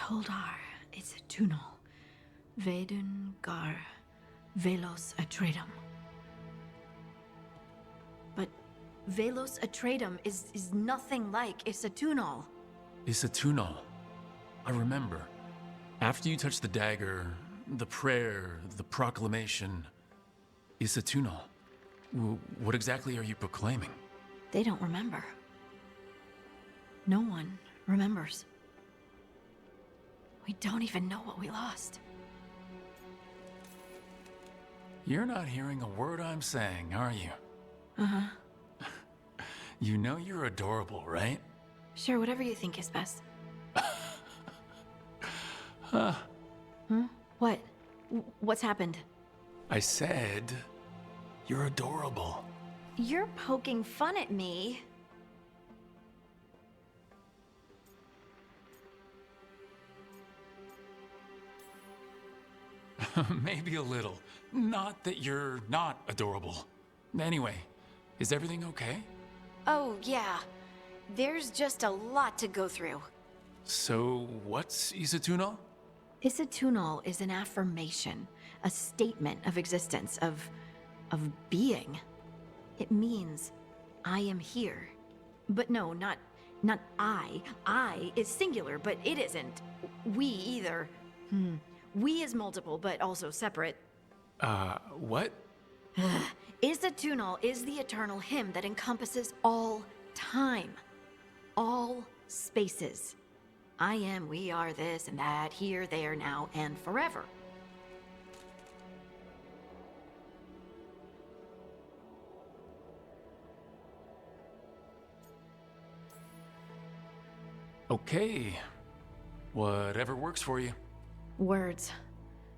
Toldar, it's a Tunal. Veilguard, Velos Atreidim. But Velos Atreidim is nothing like Isatunal. Isatunal. I remember. After you touched the dagger, the prayer, the proclamation, Isatunal. What exactly are you proclaiming? They don't remember. No one remembers. We don't even know what we lost. You're not hearing a word I'm saying, are you? Uh-huh. You know you're adorable, right? Sure, whatever you think is best. Huh. Huh? What? What's happened? I said, you're adorable. You're poking fun at me. Maybe a little. Not that you're not adorable. Anyway, is everything okay? Oh, yeah. There's just a lot to go through. So, what's Isatunal? Isatunal is an affirmation, a statement of existence, of being. It means, I am here. But no, not I. I is singular, but it isn't. We either. We is multiple, but also separate. What? Isatunal is the eternal hymn that encompasses all time. All spaces. I am, we are, this and that, here, there, now, and forever. Okay. Whatever works for you. Words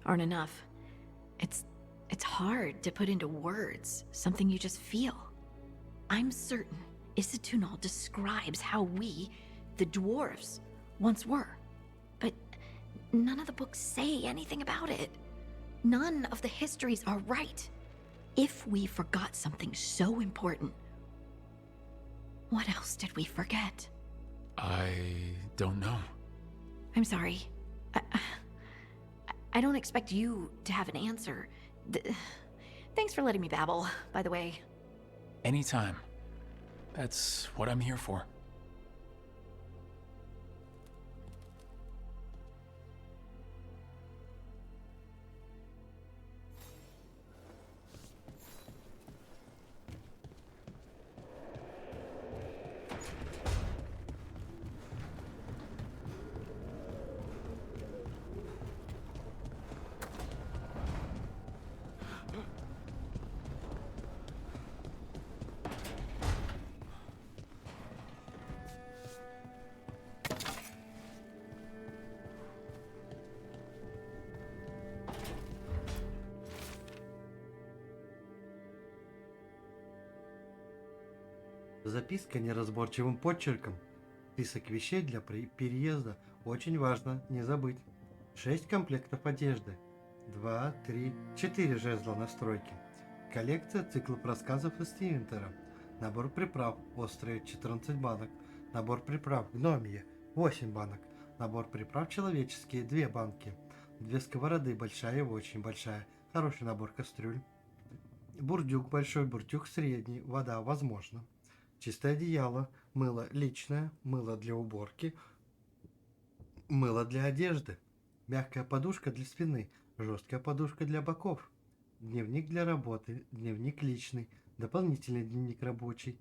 aren't enough. It's hard to put into words something you just feel. I'm certain Isatunal describes how we, the dwarves, once were. But none of the books say anything about it. None of the histories are right. If we forgot something so important, what else did we forget? I don't know. I'm sorry. I don't expect you to have an answer. Thanks for letting me babble, by the way. Anytime. That's what I'm here for. Записка неразборчивым почерком. Список вещей для переезда. Очень важно не забыть. 6 комплектов одежды. 2, 3, 4 жезла настройки. Коллекция циклов рассказов из Стивентера. Набор приправ острые 14 банок. Набор приправ гномье 8 банок. Набор приправ человеческие 2 банки. 2 сковороды, большая и очень большая. Хороший набор кастрюль. Бурдюк большой, бурдюк средний. Вода возможно. Чистое одеяло, мыло личное, мыло для уборки, мыло для одежды, мягкая подушка для спины, жесткая подушка для боков, дневник для работы, дневник личный, дополнительный дневник рабочий,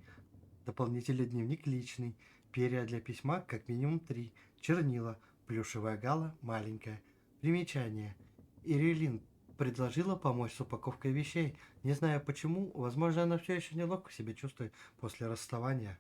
дополнительный дневник личный, перья для письма как минимум 3, чернила, плюшевая гала маленькая. Примечание. Ирелин предложила помочь с упаковкой вещей. Не знаю почему, возможно, она все еще неловко себя чувствует после расставания.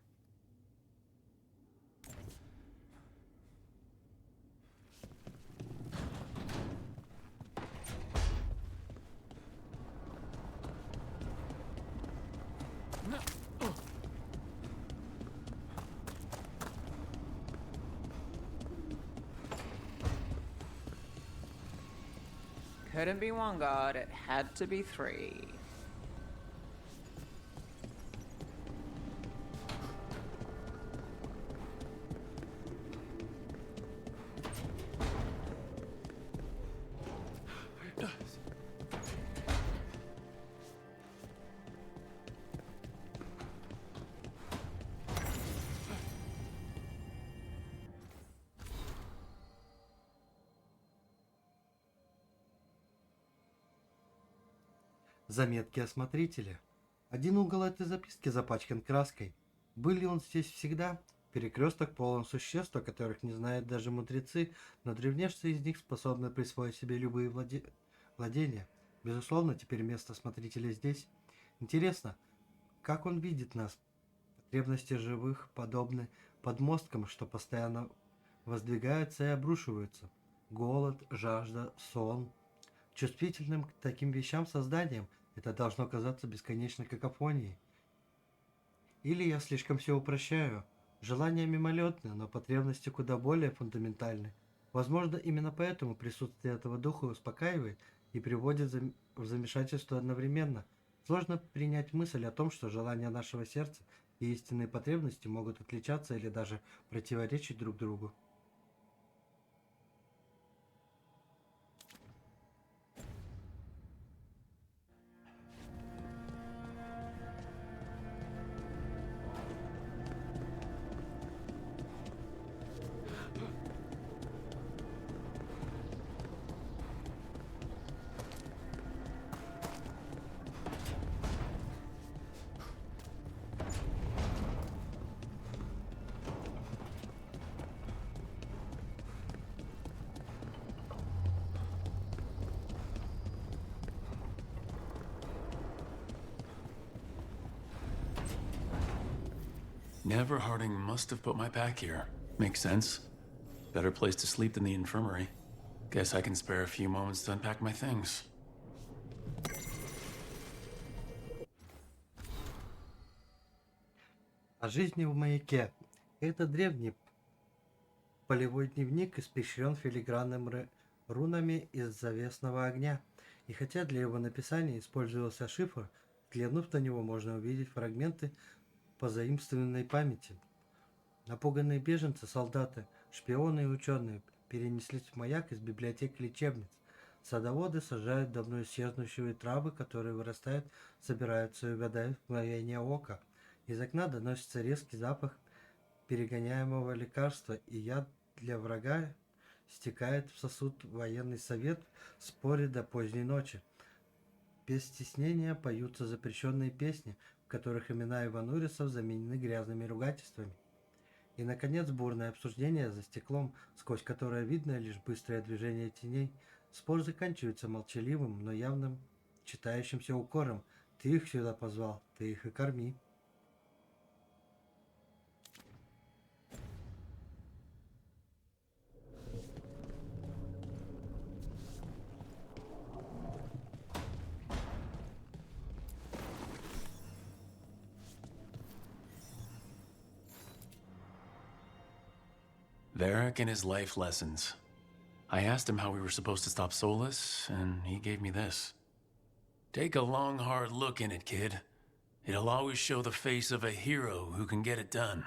Couldn't be one god, it had to be 3. Заметки о смотрителе. Один угол этой записки запачкан краской. Был ли он здесь всегда? Перекресток полон существ, о которых не знают даже мудрецы, но древнейшие из них способны присвоить себе любые владения. Безусловно, теперь место смотрителя здесь. Интересно, как он видит нас? Потребности живых подобны подмосткам, что постоянно воздвигаются и обрушиваются. Голод, жажда, сон. Чувствительным к таким вещам созданием это должно казаться бесконечной какофонией. Или я слишком все упрощаю. Желания мимолетны, но потребности куда более фундаментальны. Возможно, именно поэтому присутствие этого духа успокаивает и приводит в замешательство одновременно. Сложно принять мысль о том, что желания нашего сердца и истинные потребности могут отличаться или даже противоречить друг другу. Neverharding must have put my pack here. Makes sense. Better place to sleep than the infirmary. Guess I can spare a few moments to unpack my things. О жизни в маяке. Это древний полевой дневник испещрен филигранными рунами из завесного огня. И хотя для его написания использовался шифр, взглянув на него, можно увидеть фрагменты позаимствованной памяти. Напуганные беженцы, солдаты, шпионы и ученые перенеслись в маяк из библиотек лечебниц. Садоводы сажают давно исчезнувшие травы, которые вырастают, собираются и увядают в мгновение ока. Из окна доносится резкий запах перегоняемого лекарства, и яд для врага стекает в сосуд. Военный совет спорит до поздней ночи. Без стеснения поются запрещенные песни, в которых имена иванурисов заменены грязными ругательствами. И, наконец, бурное обсуждение за стеклом, сквозь которое видно лишь быстрое движение теней. Спор заканчивается молчаливым, но явным читающимся укором. Ты их сюда позвал, ты их и корми. Varric and his life lessons. I asked him how we were supposed to stop Solus, and he gave me this. Take a long, hard look in it, kid. It'll always show the face of a hero who can get it done.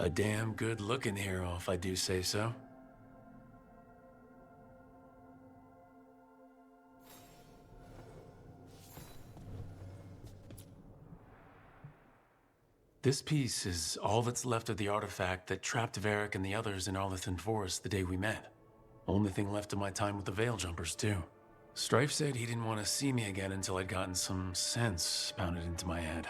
A damn good-looking hero, if I do say so. This piece is all that's left of the artifact that trapped Varric and the others in Arlington Forest the day we met. Only thing left of my time with the Veil Jumpers, too. Strife said he didn't want to see me again until I'd gotten some sense pounded into my head.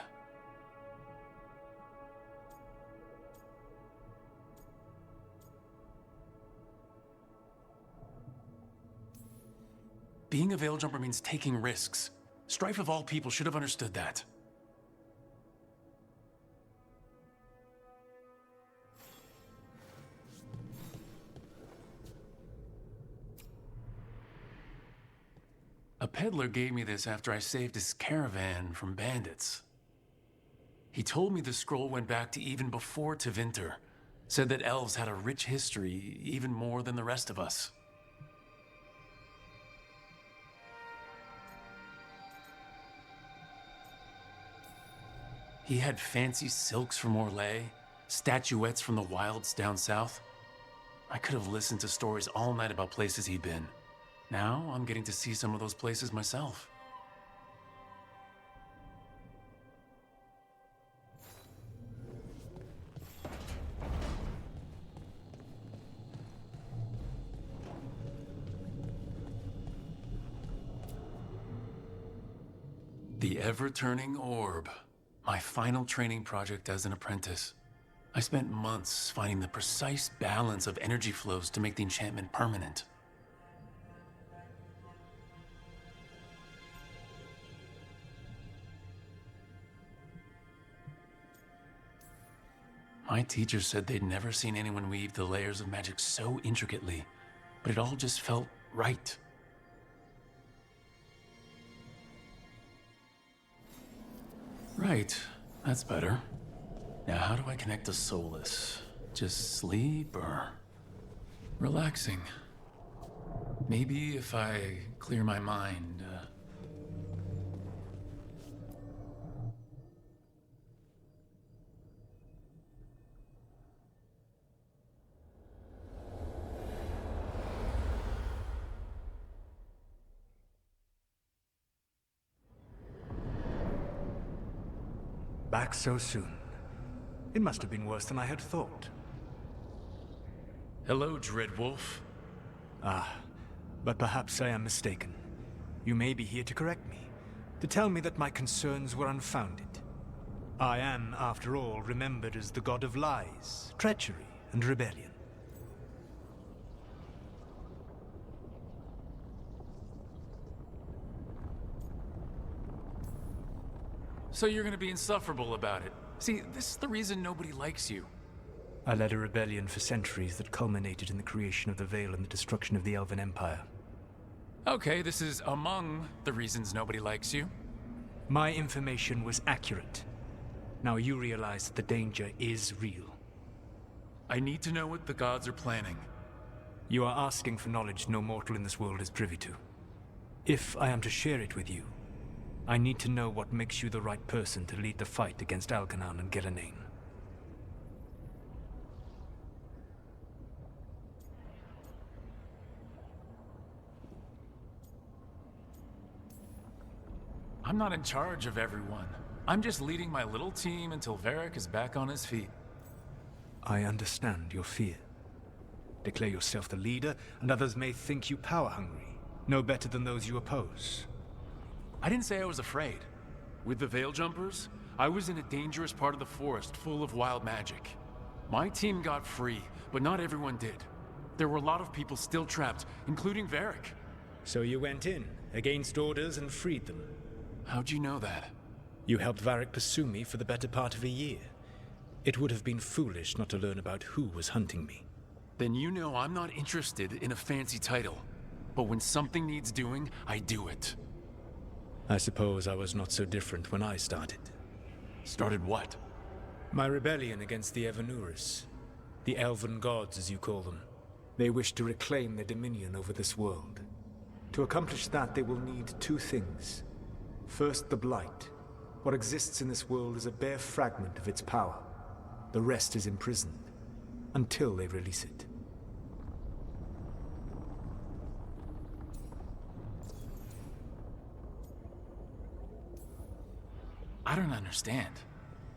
Being a Veil Jumper means taking risks. Strife of all people should have understood that. A peddler gave me this after I saved his caravan from bandits. He told me the scroll went back to even before Tevinter. Said that elves had a rich history, even more than the rest of us. He had fancy silks from Orlais, statuettes from the wilds down south. I could have listened to stories all night about places he'd been. Now I'm getting to see some of those places myself. The ever-turning orb. My final training project as an apprentice. I spent months finding the precise balance of energy flows to make the enchantment permanent. My teacher said they'd never seen anyone weave the layers of magic so intricately, but it all just felt right. Right, that's better. Now how do I connect to Solus? Just sleep or relaxing? Maybe if I clear my mind, Back so soon. It must have been worse than I had thought. Hello, Dreadwolf. Ah, but perhaps I am mistaken. You may be here to correct me, to tell me that my concerns were unfounded. I am, after all, remembered as the god of lies, treachery, and rebellion. So you're gonna be insufferable about it. See, this is the reason nobody likes you. I led a rebellion for centuries that culminated in the creation of the Veil and the destruction of the Elven Empire. Okay, this is among the reasons nobody likes you. My information was accurate. Now you realize that the danger is real. I need to know what the gods are planning. You are asking for knowledge no mortal in this world is privy to. If I am to share it with you, I need to know what makes you the right person to lead the fight against Algernon and Gillenane. I'm not in charge of everyone. I'm just leading my little team until Varric is back on his feet. I understand your fear. Declare yourself the leader, and others may think you power-hungry, no better than those you oppose. I didn't say I was afraid. With the Veil Jumpers, I was in a dangerous part of the forest full of wild magic. My team got free, but not everyone did. There were a lot of people still trapped, including Varric. So you went in, against orders, and freed them. How'd you know that? You helped Varric pursue me for the better part of a year. It would have been foolish not to learn about who was hunting me. Then you know I'm not interested in a fancy title. But when something needs doing, I do it. I suppose I was not so different when I started. Started what? My rebellion against the Evanuris. The Elven gods, as you call them. They wish to reclaim their dominion over this world. To accomplish that, they will need two things. First, the Blight. What exists in this world is a bare fragment of its power. The rest is imprisoned, until they release it. I don't understand.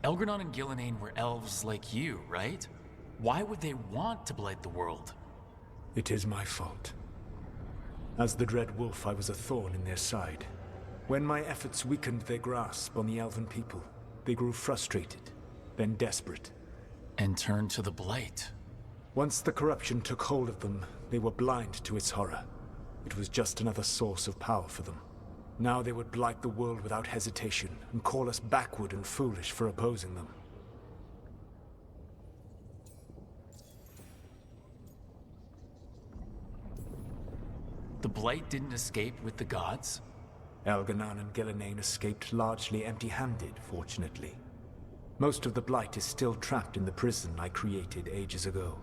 Elgernon and Gillenane were elves like you, right? Why would they want to blight the world? It is my fault. As the Dread Wolf, I was a thorn in their side. When my efforts weakened their grasp on the Elven people, they grew frustrated, then desperate. And turned to the Blight. Once the corruption took hold of them, they were blind to its horror. It was just another source of power for them. Now they would blight the world without hesitation, and call us backward and foolish for opposing them. The Blight didn't escape with the gods? Elganon and Gillenane escaped largely empty-handed, fortunately. Most of the Blight is still trapped in the prison I created ages ago.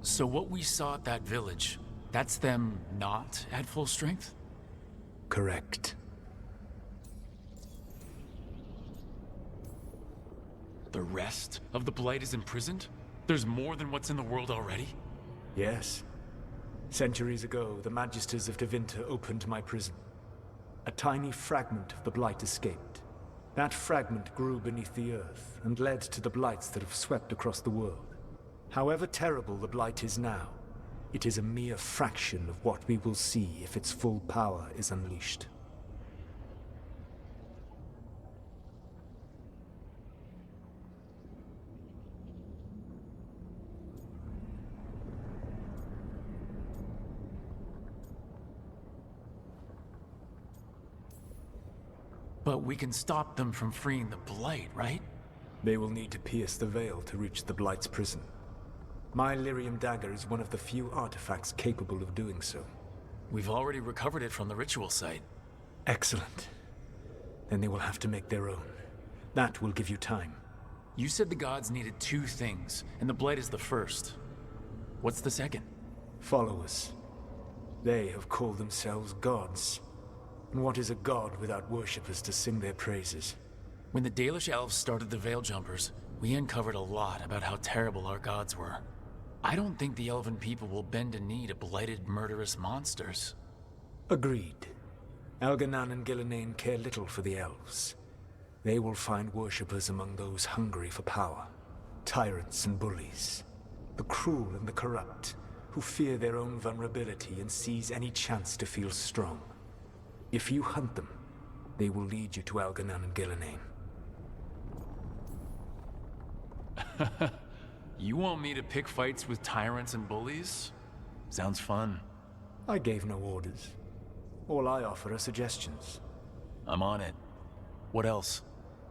So what we saw at that village, that's them not at full strength? Correct. The rest of the Blight is imprisoned? There's more than what's in the world already? Yes. Centuries ago, the Magisters of Tevinter opened my prison. A tiny fragment of the Blight escaped. That fragment grew beneath the earth and led to the Blights that have swept across the world. However terrible the Blight is now, it is a mere fraction of what we will see if its full power is unleashed. But we can stop them from freeing the Blight, right? They will need to pierce the veil to reach the Blight's prison. My lyrium dagger is one of the few artifacts capable of doing so. We've already recovered it from the ritual site. Excellent. Then they will have to make their own. That will give you time. You said the gods needed two things, and the Blight is the first. What's the second? Followers. They have called themselves gods. And what is a god without worshippers to sing their praises? When the Dalish elves started the Veil Jumpers, we uncovered a lot about how terrible our gods were. I don't think the elven people will bend a knee to blighted, murderous monsters. Agreed. Elganon and Gillenane care little for the elves. They will find worshippers among those hungry for power. Tyrants and bullies. The cruel and the corrupt, who fear their own vulnerability and seize any chance to feel strong. If you hunt them, they will lead you to Elganon and Gillenane. You want me to pick fights with tyrants and bullies? Sounds fun. I gave no orders. All I offer are suggestions. I'm on it. What else?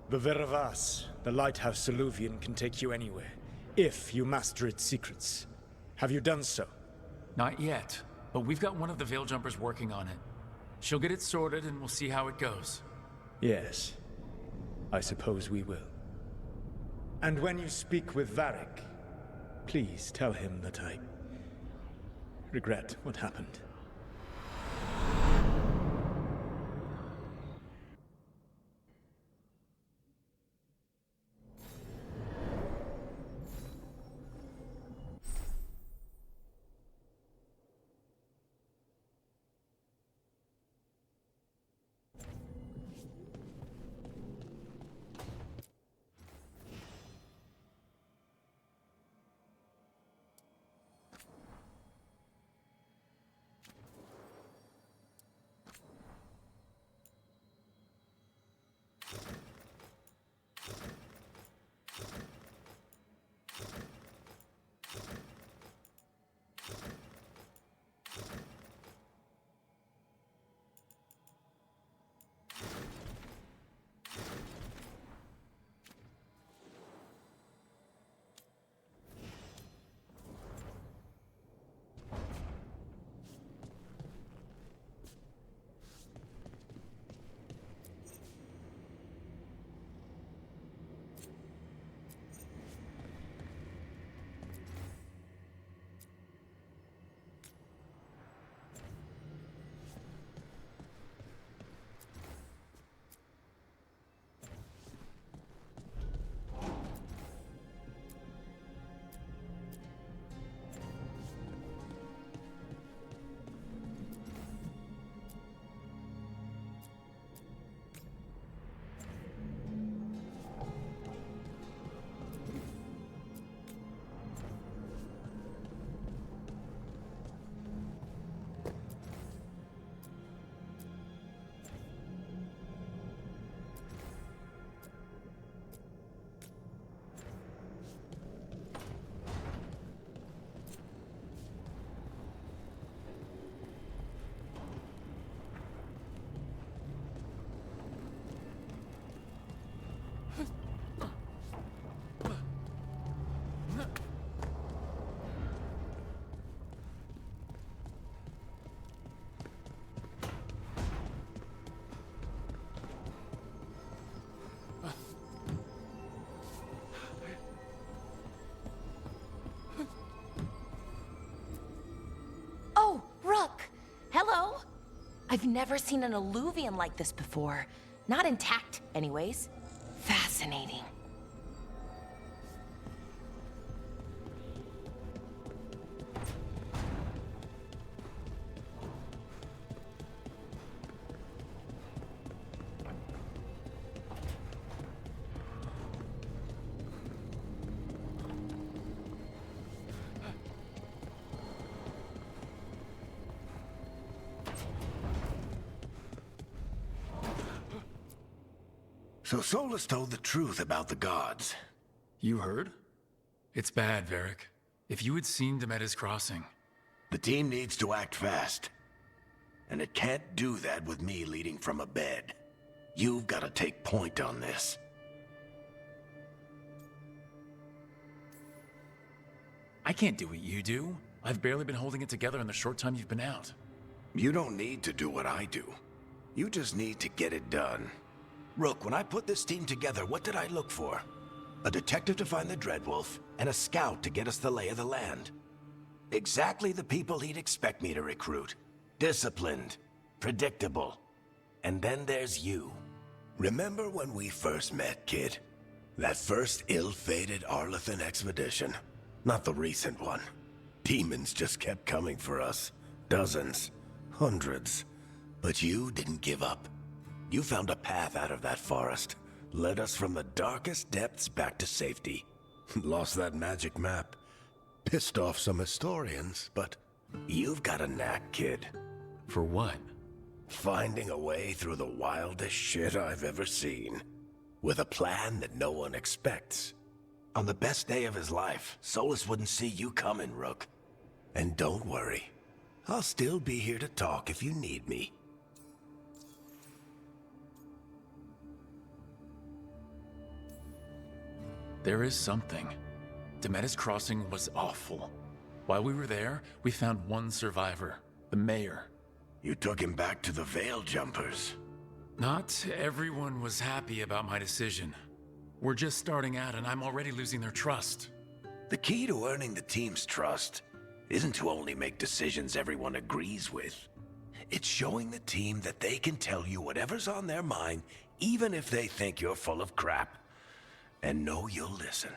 The Veravas, the lighthouse Soluvian, can take you anywhere, if you master its secrets. Have you done so? Not yet, but we've got one of the Veil Jumpers working on it. She'll get it sorted and we'll see how it goes. Yes. I suppose we will. And when you speak with Varric, please tell him that I regret what happened. I've never seen an Illuvian like this before. Not intact, anyways. Fascinating. So Solus told the truth about the gods. You heard? It's bad, Varric. If you had seen Demeter's crossing... The team needs to act fast. And it can't do that with me leading from a bed. You've got to take point on this. I can't do what you do. I've barely been holding it together in the short time you've been out. You don't need to do what I do. You just need to get it done. Rook, when I put this team together, what did I look for? A detective to find the Dreadwolf, and a scout to get us the lay of the land. Exactly the people he'd expect me to recruit. Disciplined, predictable. And then there's you. Remember when we first met, kid? That first ill-fated Arlathan expedition. Not the recent one. Demons just kept coming for us. Dozens. Hundreds. But you didn't give up. You found a path out of that forest. Led us from the darkest depths back to safety. Lost that magic map. Pissed off some historians, but you've got a knack, kid. For what? Finding a way through the wildest shit I've ever seen. With a plan that no one expects. On the best day of his life, Solus wouldn't see you coming, Rook. And don't worry. I'll still be here to talk if you need me. There is something. Demeter's crossing was awful. While we were there, we found one survivor, the mayor. You took him back to the Veil Jumpers. Not everyone was happy about my decision. We're just starting out and I'm already losing their trust. The key to earning the team's trust isn't to only make decisions everyone agrees with. It's showing the team that they can tell you whatever's on their mind, even if they think you're full of crap. And know you'll listen.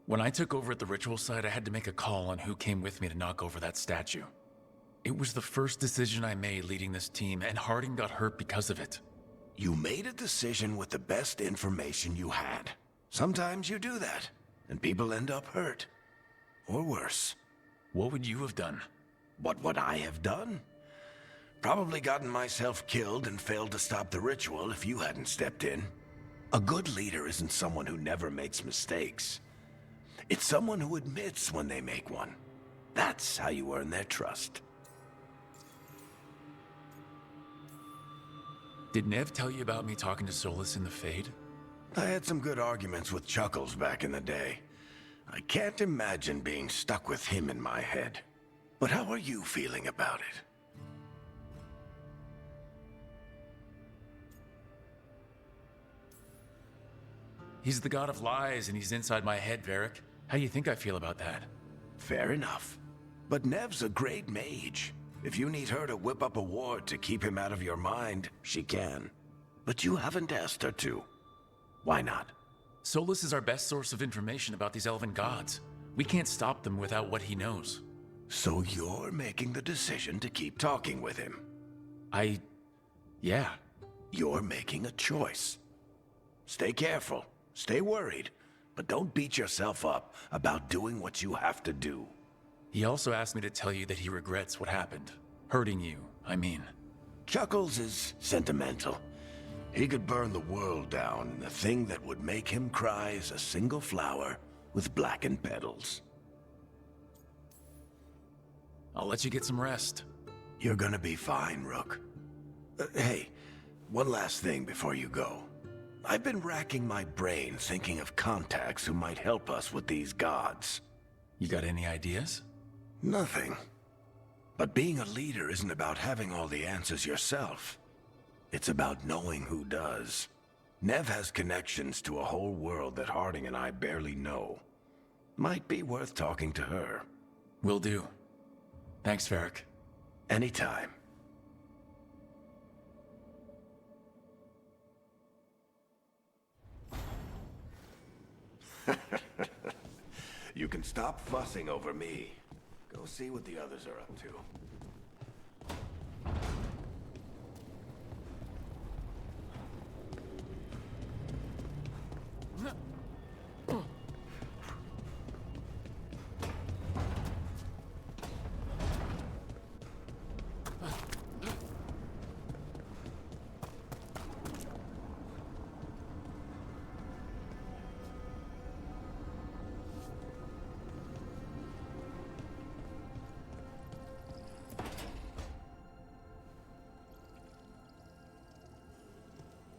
When I took over at the ritual site, I had to make a call on who came with me to knock over that statue. It was the first decision I made leading this team, and Harding got hurt because of it. You made a decision with the best information you had. Sometimes you do that, and people end up hurt. Or worse. What would you have done? What would I have done? Probably gotten myself killed and failed to stop the ritual if you hadn't stepped in. A good leader isn't someone who never makes mistakes. It's someone who admits when they make one. That's how you earn their trust. Did Nev tell you about me talking to Solus in the Fade? I had some good arguments with Chuckles back in the day. I can't imagine being stuck with him in my head. But how are you feeling about it? He's the god of lies and he's inside my head, Varric. How do you think I feel about that? Fair enough. But Nev's a great mage. If you need her to whip up a ward to keep him out of your mind, she can. But you haven't asked her to. Why not? Solus is our best source of information about these elven gods. We can't stop them without what he knows. So you're making the decision to keep talking with him? Yeah. You're making a choice. Stay careful. Stay worried. But don't beat yourself up about doing what you have to do. He also asked me to tell you that he regrets what happened. Hurting you, I mean. Chuckles is sentimental. He could burn the world down, and the thing that would make him cry is a single flower with blackened petals. I'll let you get some rest. You're gonna be fine, Rook. Hey, one last thing before you go. I've been racking my brain thinking of contacts who might help us with these gods. You got any ideas? Nothing. But being a leader isn't about having all the answers yourself. It's about knowing who does. Nev has connections to a whole world that Harding and I barely know. Might be worth talking to her. Will do. Thanks, Varric. Anytime. You can stop fussing over me. Go see what the others are up to.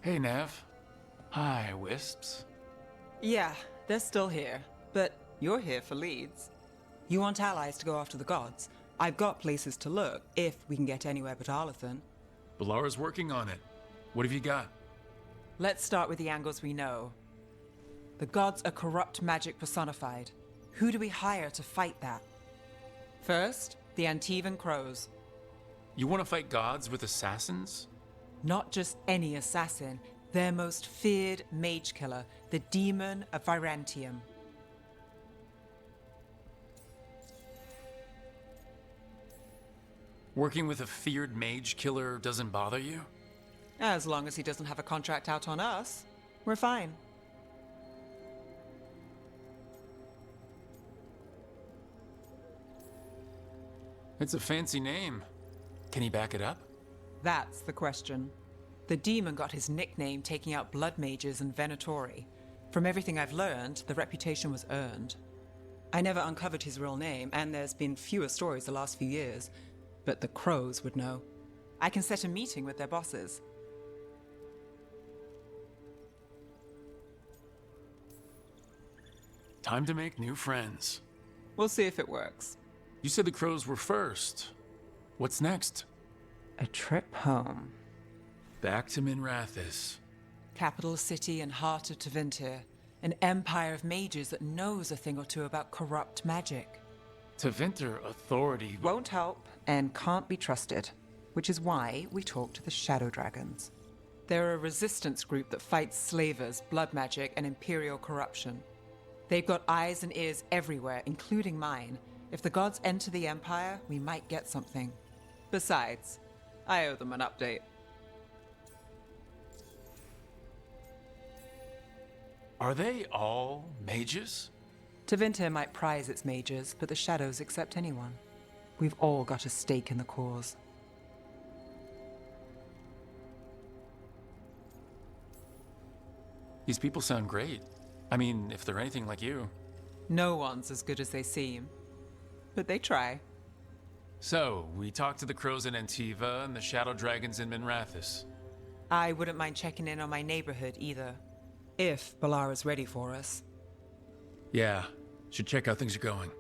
Hey, Nev. Hi, Wisps. Yeah, they're still here, but you're here for leads. You want allies to go after the gods? I've got places to look, if we can get anywhere but Arlathan. Balara's working on it. What have you got? Let's start with the angles we know. The gods are corrupt magic personified. Who do we hire to fight that? First, the Antivan Crows. You want to fight gods with assassins? Not just any assassin, their most feared mage killer, the Demon of Virantium. Working with a feared mage killer doesn't bother you? As long as he doesn't have a contract out on us, we're fine. It's a fancy name. Can he back it up? That's the question. The demon got his nickname taking out blood mages and venatori. From everything I've learned, the reputation was earned. I never uncovered his real name, and there's been fewer stories the last few years, but the Crows would know. I can set a meeting with their bosses. Time to make new friends. We'll see if it works. You said the Crows were first. What's next? A trip home. Back to Minrathous. Capital city and heart of Tevinter. An empire of mages that knows a thing or two about corrupt magic. Tevinter authority won't help and can't be trusted, which is why we talk to the Shadow Dragons. They're a resistance group that fights slavers, blood magic, and imperial corruption. They've got eyes and ears everywhere, including mine. If the gods enter the empire, we might get something. Besides, I owe them an update. Are they all mages? Tevinter might prize its mages, but the Shadows accept anyone. We've all got a stake in the cause. These people sound great. I mean, if they're anything like you. No one's as good as they seem. But they try. So, we talked to the Crows in Antiva and the Shadow Dragons in Minrathous. I wouldn't mind checking in on my neighborhood either. If Balara's ready for us. Yeah, should check how things are going.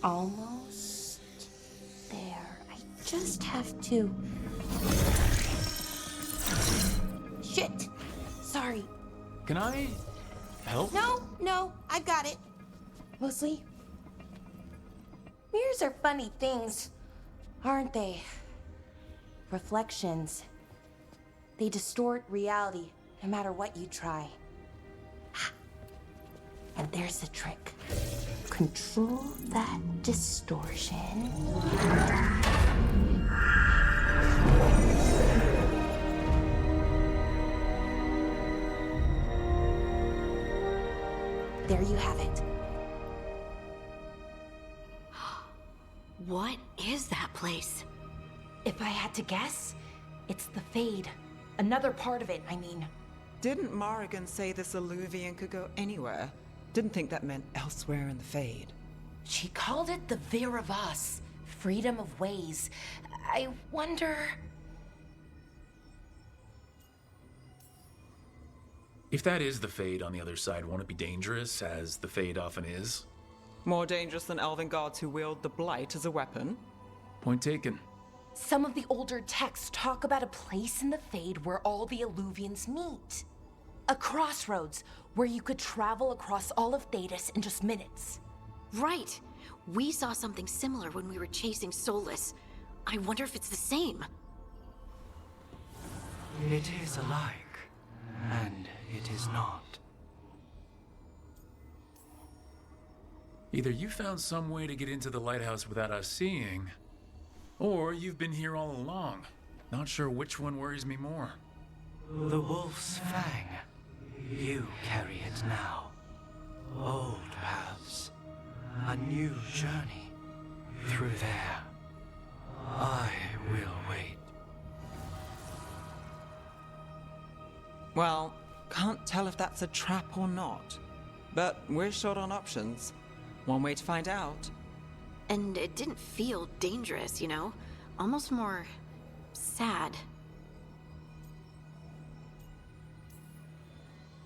Almost there. I just have to... Shit! sorry. Can I help? No, I've got it. Mostly, mirrors are funny things, aren't they? Reflections. They distort reality, no matter what you try. And there's the trick. Control that distortion. There you have it. What is that place? If I had to guess, it's the Fade. Another part of it, I mean. Didn't Morrigan say this Illuvian could go anywhere? Didn't think that meant elsewhere in the Fade. She called it the Vir of Us, freedom of ways. I wonder... If that is the Fade on the other side, won't it be dangerous, as the Fade often is? More dangerous than elven guards who wield the Blight as a weapon? Point taken. Some of the older texts talk about a place in the Fade where all the Illuvians meet. A crossroads where you could travel across all of Thedas in just minutes. Right. We saw something similar when we were chasing Solus. I wonder if it's the same. It is alike, and it is not. Either you found some way to get into the lighthouse without us seeing, or you've been here all along. Not sure which one worries me more. The Wolf's Fang. You carry it now. Old paths. A new journey. Through there. I will wait. Well, can't tell if that's a trap or not. But we're short on options. One way to find out. And it didn't feel dangerous, you know? Almost more... sad.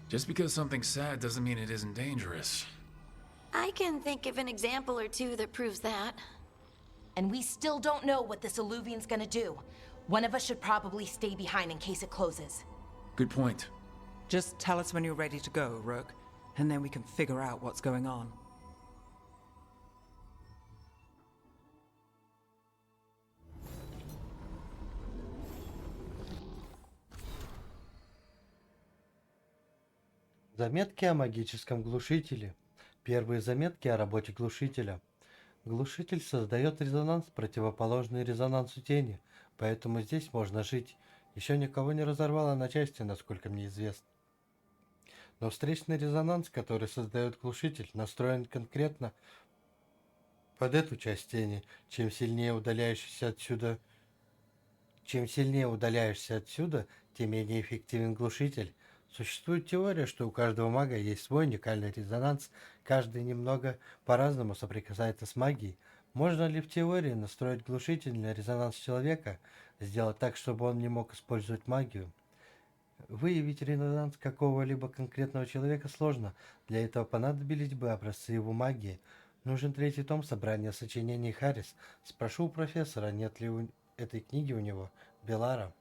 Just because something's sad doesn't mean it isn't dangerous. I can think of an example or two that proves that. And we still don't know what this Illuvian's gonna do. One of us should probably stay behind in case it closes. Good point. Just tell us when you're ready to go, Rook, and then we can figure out what's going on. Заметки о магическом глушителе. Первые заметки о работе глушителя. Глушитель создает резонанс, противоположный резонансу тени, поэтому здесь можно жить. Еще никого не разорвало на части, насколько мне известно. Но встречный резонанс, который создает глушитель, настроен конкретно под эту часть тени. Чем сильнее удаляешься отсюда, тем менее эффективен глушитель. Существует теория, что у каждого мага есть свой уникальный резонанс, каждый немного по-разному соприкасается с магией. Можно ли в теории настроить глушитель на резонанс человека, сделать так, чтобы он не мог использовать магию? Выявить резонанс какого-либо конкретного человека сложно, для этого понадобились бы образцы его магии. Нужен третий том собрания сочинений Харрис. Спрошу у профессора, нет ли у этой книги у него, Белара.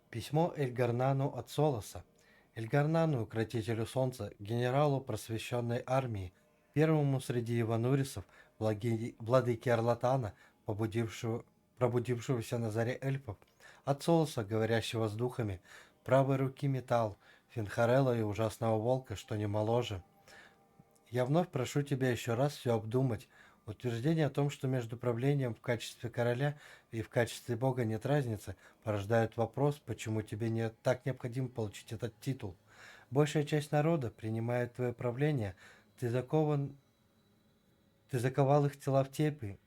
Письмо Эльгарнану от Солоса. Эльгарнану, укротителю солнца, генералу просвещенной армии, первому среди иванурисов, владыке Арлатана, пробудившегося на заре эльфов, от Солоса, говорящего с духами, правой руки металл, Финхарелла и ужасного волка, что не моложе. Я вновь прошу тебя еще раз все обдумать. Утверждение о том, что между правлением в качестве короля и в качестве бога нет разницы, порождает вопрос, почему тебе так необходимо получить этот титул. Большая часть народа принимает твое правление, ты заковал их тела в цепи.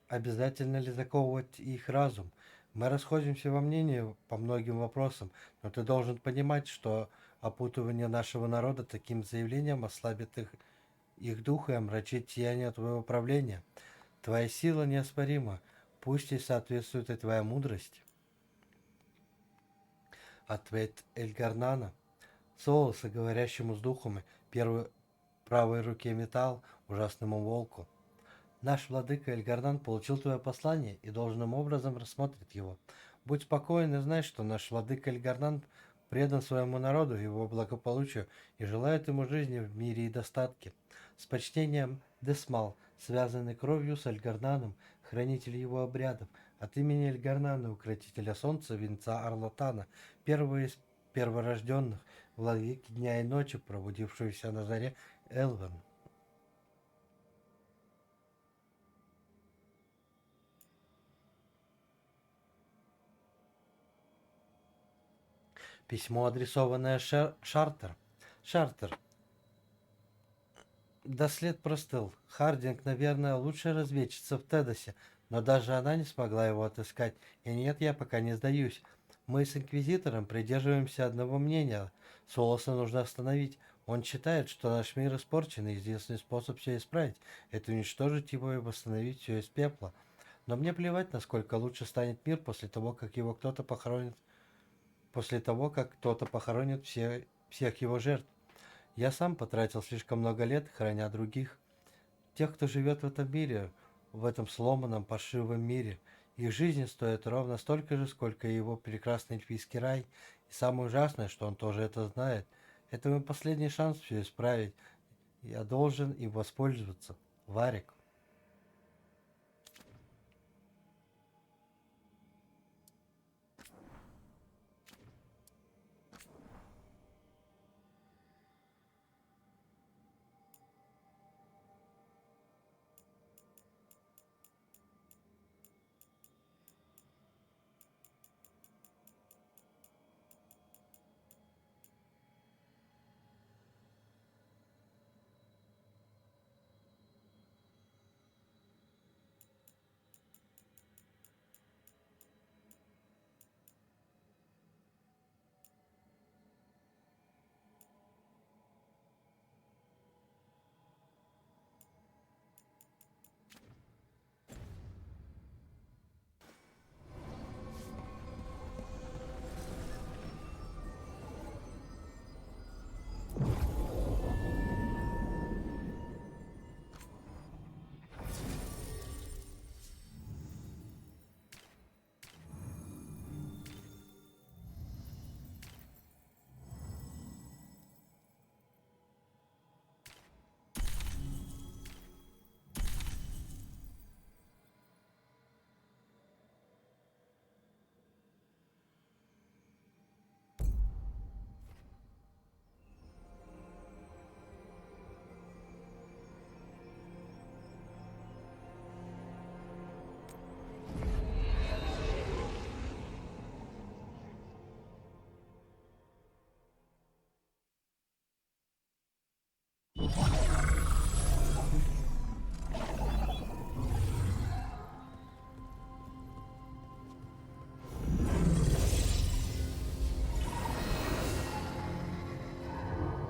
Обязательно ли заковывать их разум? Мы расходимся во мнении по многим вопросам, но ты должен понимать, что опутывание нашего народа таким заявлением ослабит их дух и омрачит сияние твоего правления. Твоя сила неоспорима, пусть и соответствует и твоя мудрость. Ответ Эльгарнана. Солоса, говорящему с духами, правой руке металл ужасному волку. Наш владыка Эльгардан получил твое послание и должным образом рассмотрит его. Будь спокоен и знай, что наш владыка Эльгардан предан своему народу и его благополучию и желает ему жизни в мире и достатке. С почтением, Десмал, связанный кровью с Эльгарнаном, хранитель его обрядов, от имени Эльгарнана, укротителя солнца, венца Арлатана, первого из перворожденных, владыки дня и ночи, пробудившегося на заре Элвен. Письмо, адресованное Шартер. Шартер. Да след простыл. Хардинг, наверное, лучшая разведчица в Тедосе, но даже она не смогла его отыскать. И нет, я пока не сдаюсь. Мы с Инквизитором придерживаемся одного мнения. Солоса нужно остановить. Он считает, что наш мир испорчен, и единственный способ все исправить – это уничтожить его и восстановить все из пепла. Но мне плевать, насколько лучше станет мир после того, как кто-то похоронит всех его жертв. Я сам потратил слишком много лет, храня других. Тех, кто живет в этом мире, в этом сломанном, паршивом мире. Их жизни стоят ровно столько же, сколько и его прекрасный эльфийский рай. И самое ужасное, что он тоже это знает. Это мой последний шанс все исправить. Я должен им воспользоваться. Варик.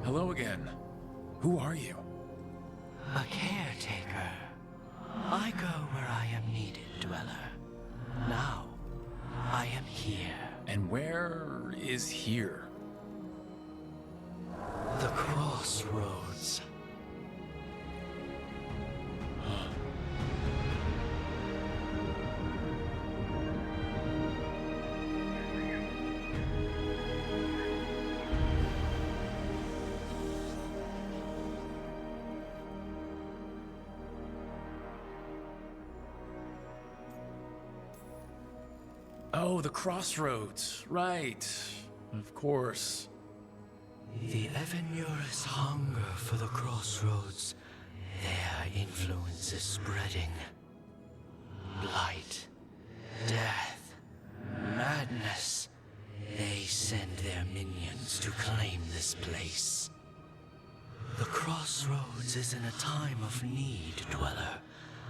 Hello again. Who are you? A caretaker. I go where I am needed, Dweller. Now, I am here. And where is here? The crossroads. Oh, the crossroads. Right. Of course. The Evanurus hunger for the crossroads. Their influence is spreading. Blight, death, madness. They send their minions to claim this place. The crossroads is in a time of need, Dweller.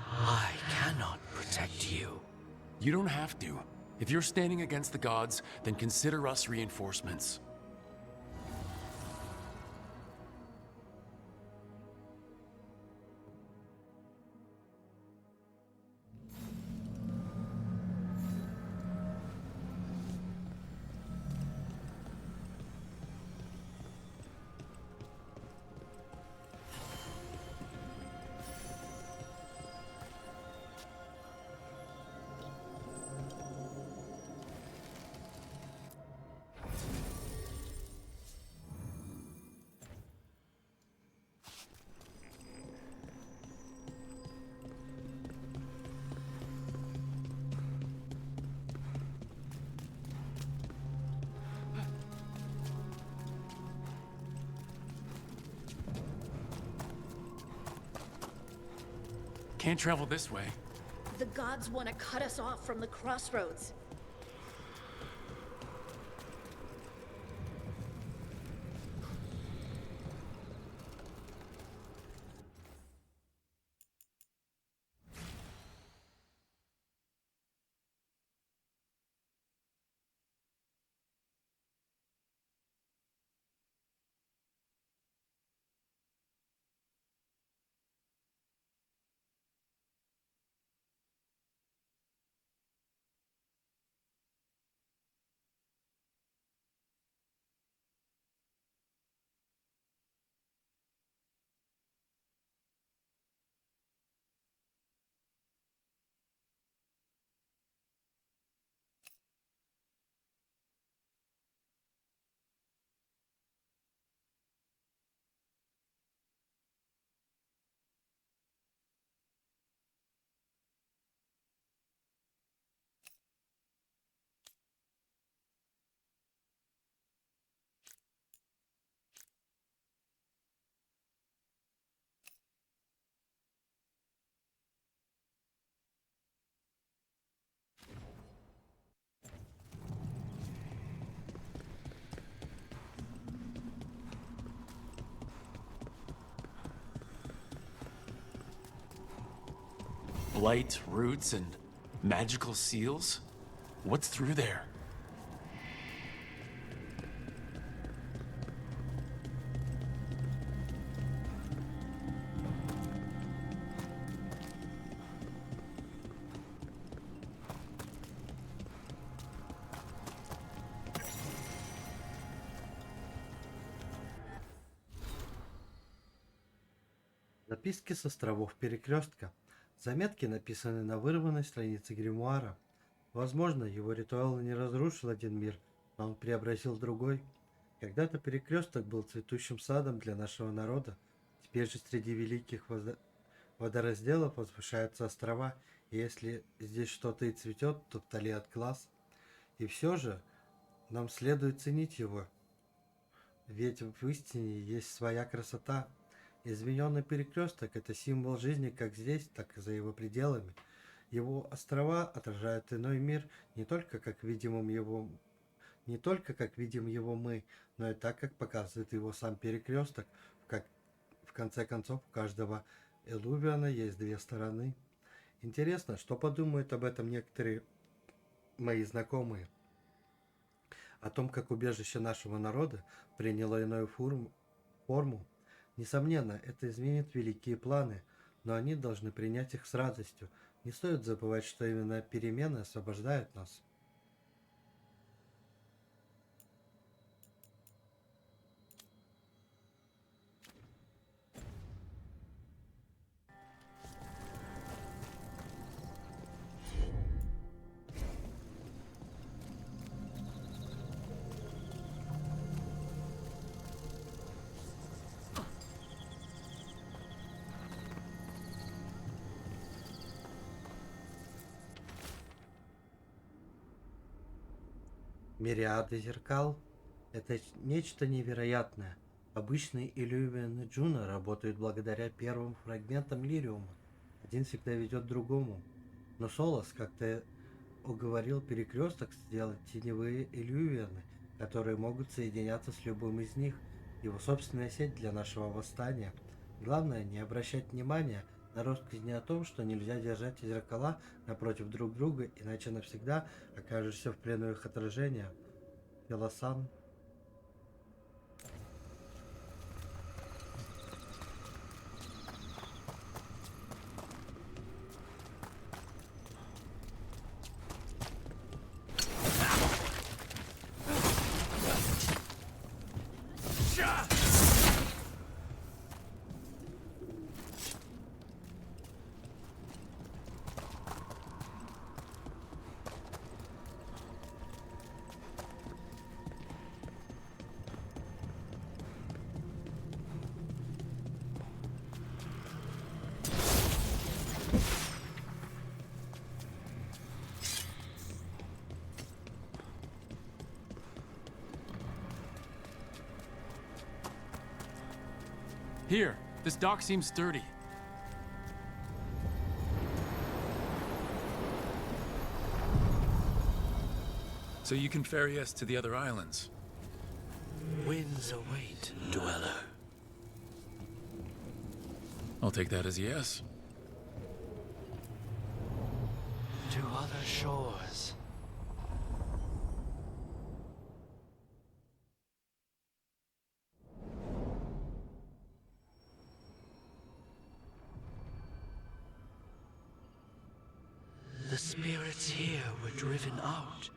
I cannot protect you. You don't have to. If you're standing against the gods, then consider us reinforcements. Can't travel this way. The gods want to cut us off from the crossroads. Blight, roots, and magical seals? What's through there? Записки с островов Перекрестка. Заметки написаны на вырванной странице гримуара. Возможно, его ритуал не разрушил один мир, но он преобразил другой. Когда-то Перекресток был цветущим садом для нашего народа. Теперь же среди великих водоразделов возвышаются острова, и если здесь что-то и цветет, то вдали от глаз. И все же нам следует ценить его, ведь в истине есть своя красота. Измененный Перекресток – это символ жизни как здесь, так и за его пределами. Его острова отражают иной мир не только как видим его мы, но и так, как показывает его сам Перекресток. В конце концов, у каждого элувиана есть две стороны. Интересно, что подумают об этом некоторые мои знакомые. О том, как убежище нашего народа приняло иную форму. Несомненно, это изменит великие планы, но они должны принять их с радостью. Не стоит забывать, что именно перемены освобождают нас. Мириады зеркал – это нечто невероятное. Обычные иллюмины Джуна работают благодаря первым фрагментам лириума. Один всегда ведет к другому. Но Солос как-то уговорил Перекресток сделать теневые иллюмины, которые могут соединяться с любым из них. Его собственная сеть для нашего восстания. Главное не обращать внимания на россказни о том, что нельзя держать зеркала напротив друг друга, иначе навсегда окажешься в плену их отражения. Филосан. Here, this dock seems sturdy. so you can ferry us to the other islands. Winds await, dweller. I'll take that as a yes. To other shores. The spirits here were driven out,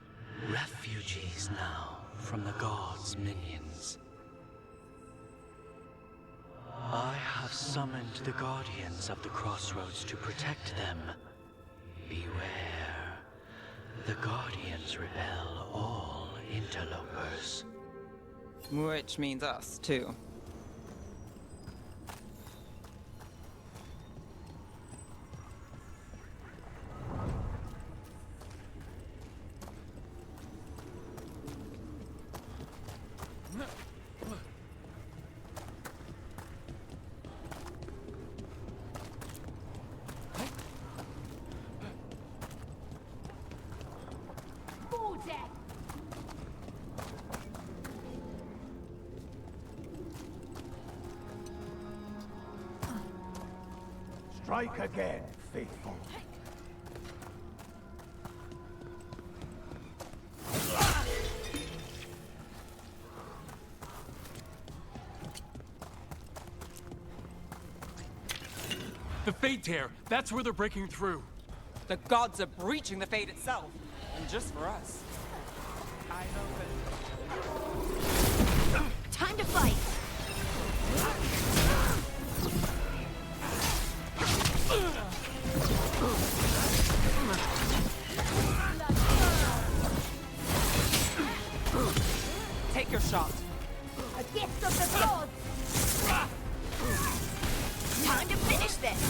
refugees now from the gods' minions. I have summoned the guardians of the crossroads to protect them. Beware. The guardians repel all interlopers. Which means us, too. Strike again, faithful. The Fate Tear! That's where they're breaking through! The gods are breaching the fate itself. And just for us. I know that... Time to fight! Take your shot. A gift of the gods! Time to finish this!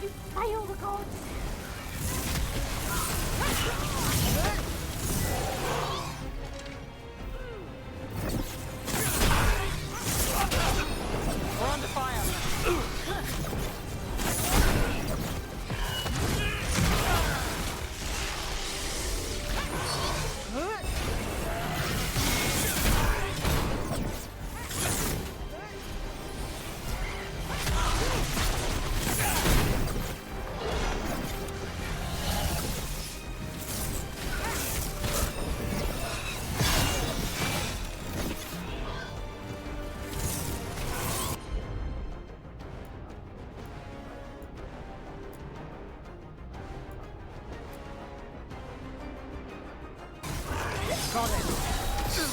You fail the gods! We're under fire.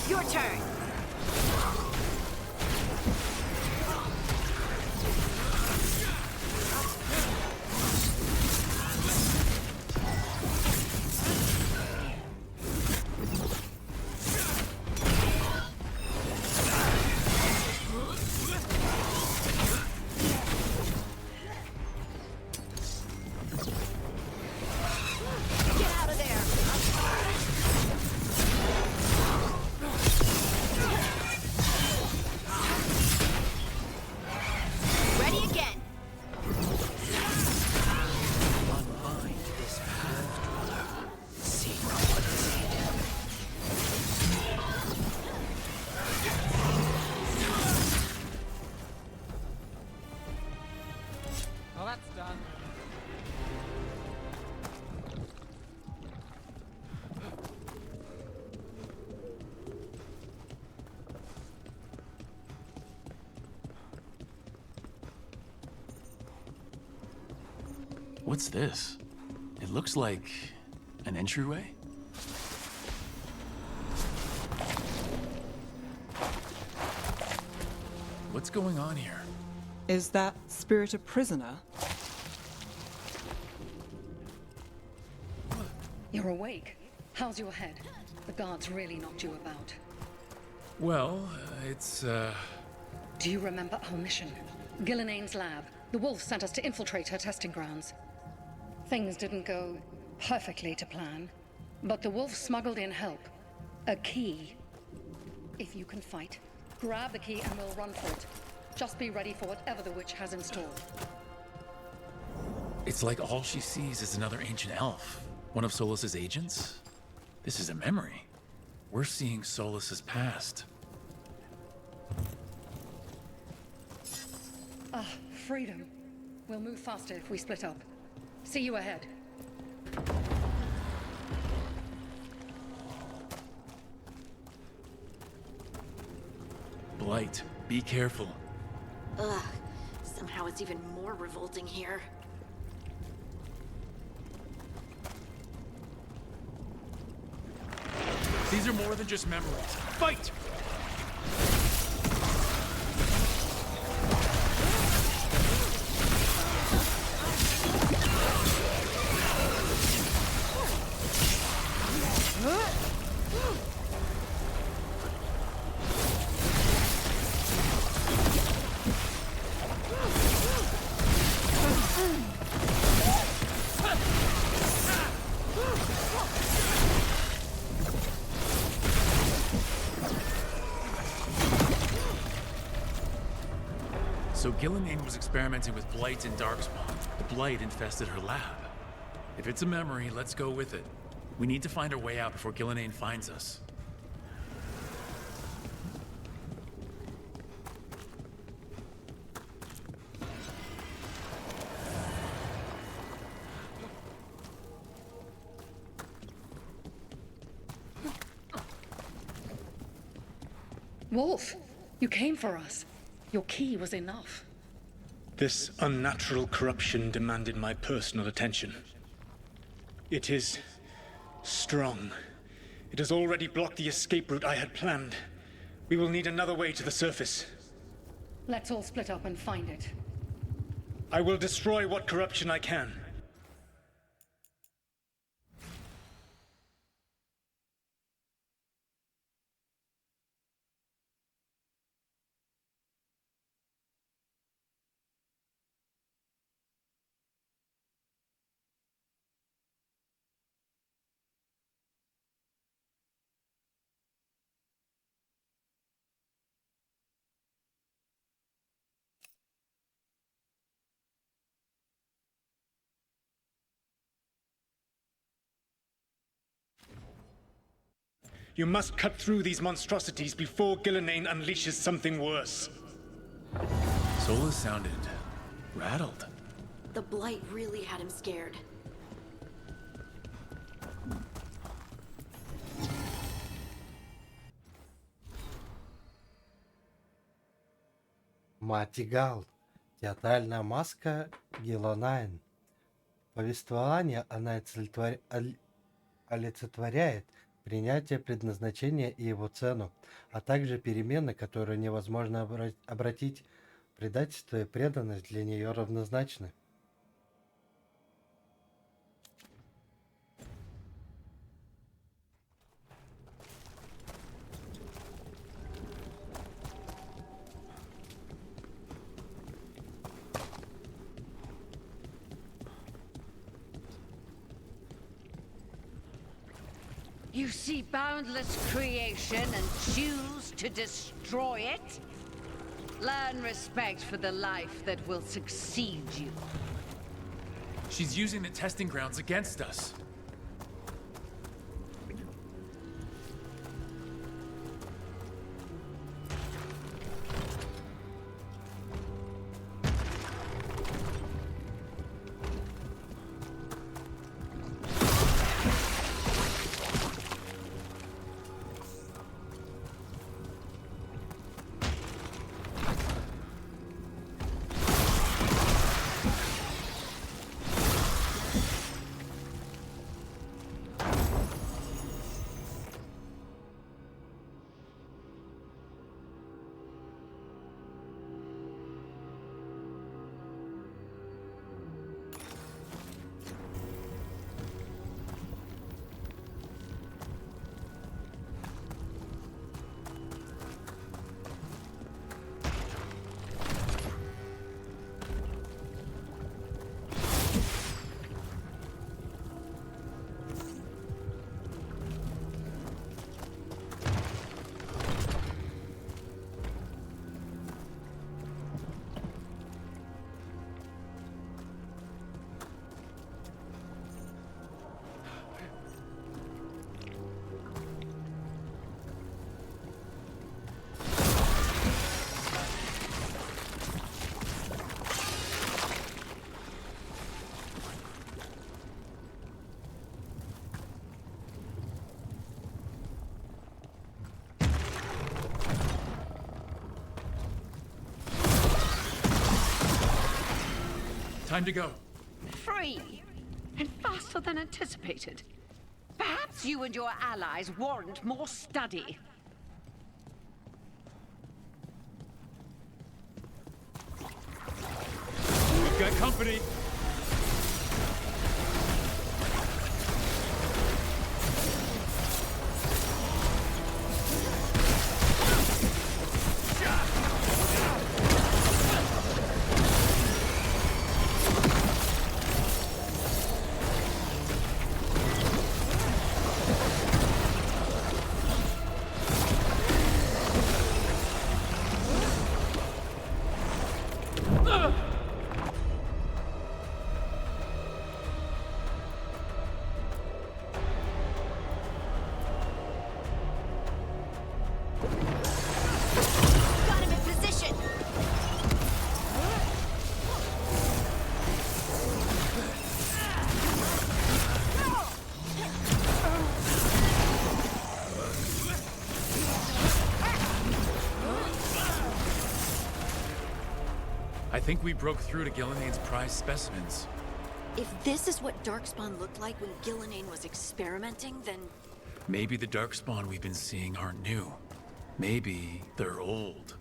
Your turn! Get out of there! Ready again! Unbind this path, dweller. Seek what is hidden. Well, that's done. What's this? It looks like an entryway? What's going on here? Is that spirit a prisoner? You're awake. How's your head? The guards really knocked you about. Well, it's, Do you remember our mission? Gillenane's lab. The wolf sent us to infiltrate her testing grounds. Things didn't go perfectly to plan, but the wolf smuggled in help. A key. If you can fight, grab the key and we'll run for it. Just be ready for whatever the witch has in store. It's like all she sees is another ancient elf. One of Solus's agents? This is a memory. We're seeing Solus's past. Ah, freedom. We'll move faster if we split up. See you ahead. Blight, be careful. Ugh. Somehow it's even more revolting here. These are more than just memories. Fight! So Gillenane was experimenting with blight in Darkspawn. The blight infested her lab. If it's a memory, let's go with it. We need to find our way out before Gillenane finds us. Wolf, you came for us. Your key was enough. This unnatural corruption demanded my personal attention. It is strong. It has already blocked the escape route I had planned. We will need another way to the surface. Let's all split up and find it. I will destroy what corruption I can. You must cut through these monstrosities before Gillenane unleashes something worse. Solus sounded rattled. The blight really had him scared. Матигал. Театральная маска Гилленane. Повествование она олицетворяет принятие предназначения и его цену, а также перемены, которые невозможно обратить. Предательство и преданность для нее равнозначны. You see boundless creation and choose to destroy it? Learn respect for the life that will succeed you. She's using the testing grounds against us. Time to go. Free. And faster than anticipated. Perhaps you and your allies warrant more study. We've got company. Got him in position. I think we broke through to Gillenane's prized specimens. If this is what Darkspawn looked like when Gillenane was experimenting, then Maybe the Darkspawn we've been seeing aren't new. Maybe they're old.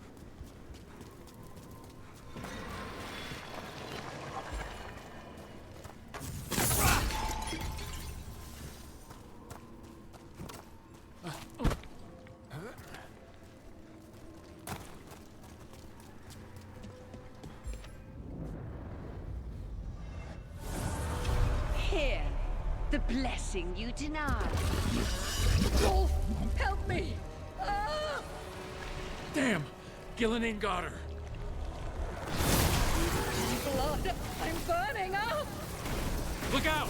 Here, the blessing you denied. Wolf, help me! Ah! Damn! Gillenane got her. Blood, I'm burning up! Look out!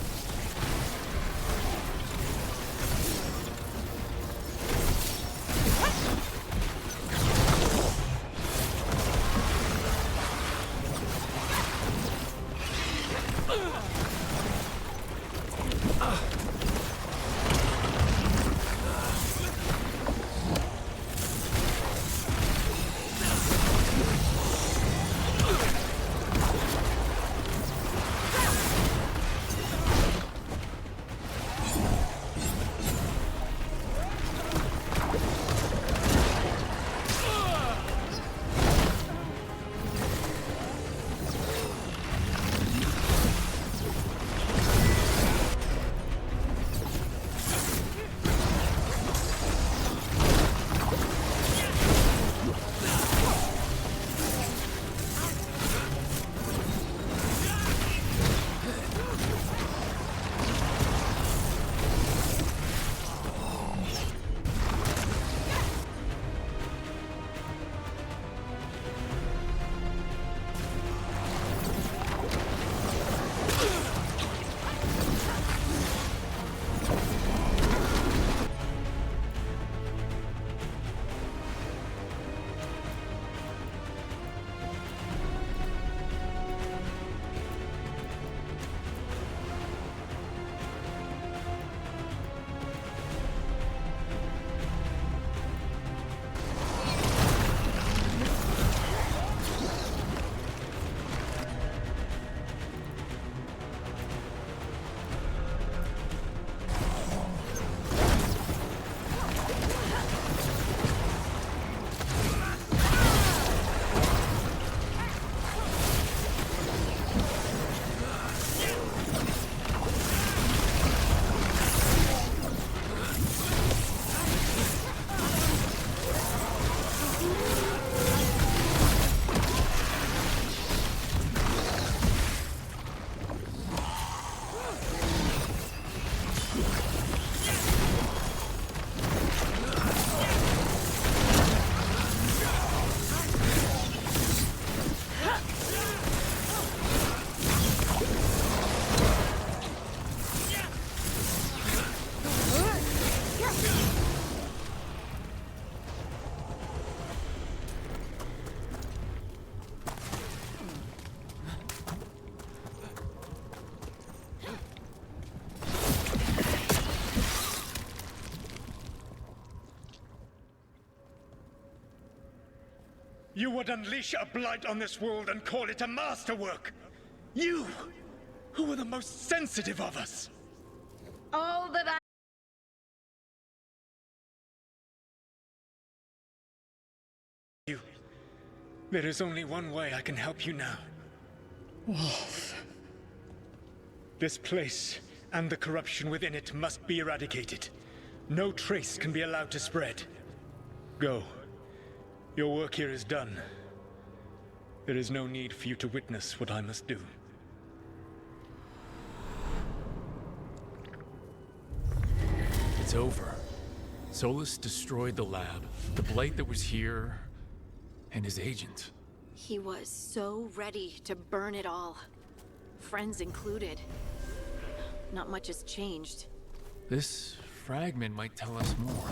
You would unleash a blight on this world and call it a masterwork. You, who were the most sensitive of us. All that I... There is only one way I can help you now. Wolf. This place and the corruption within it must be eradicated. No trace can be allowed to spread. Go. Your work here is done. There is no need for you to witness what I must do. It's over. Solus destroyed the lab, the blight that was here, and his agent. He was so ready to burn it all. Friends included. Not much has changed. This fragment might tell us more.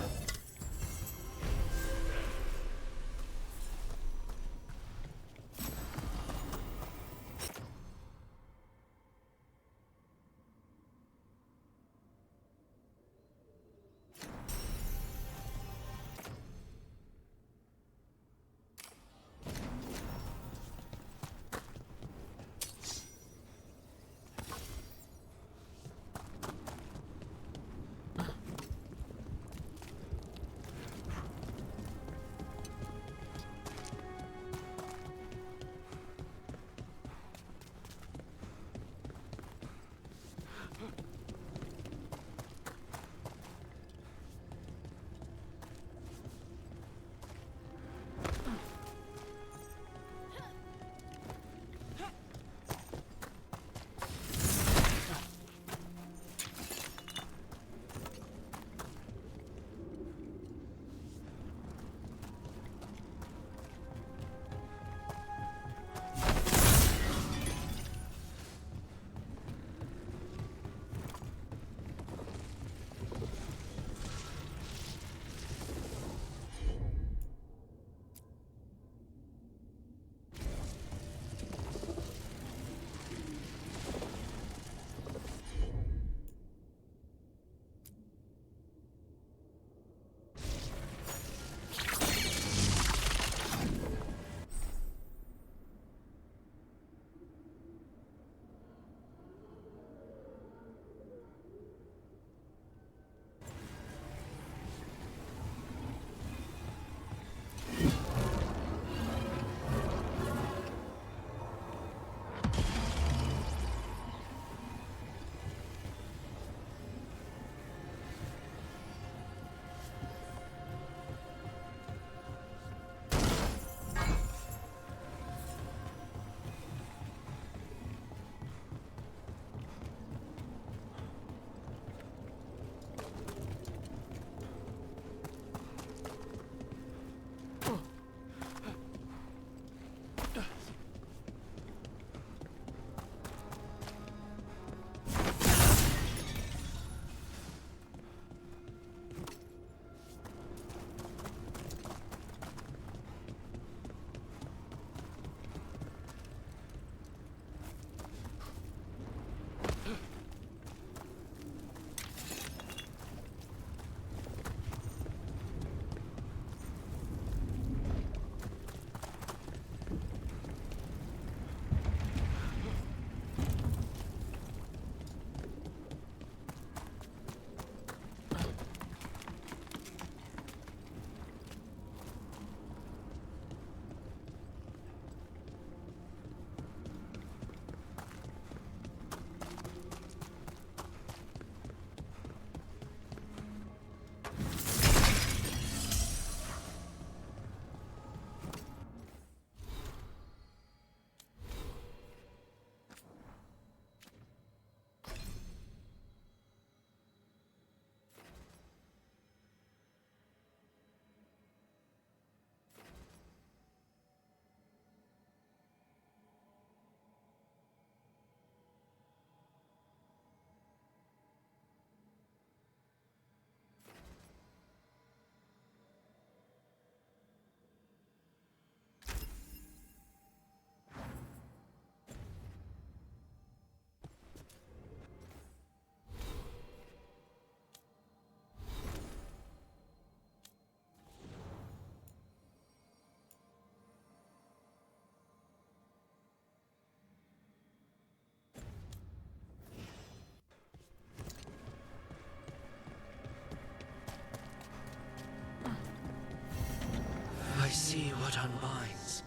unbinds.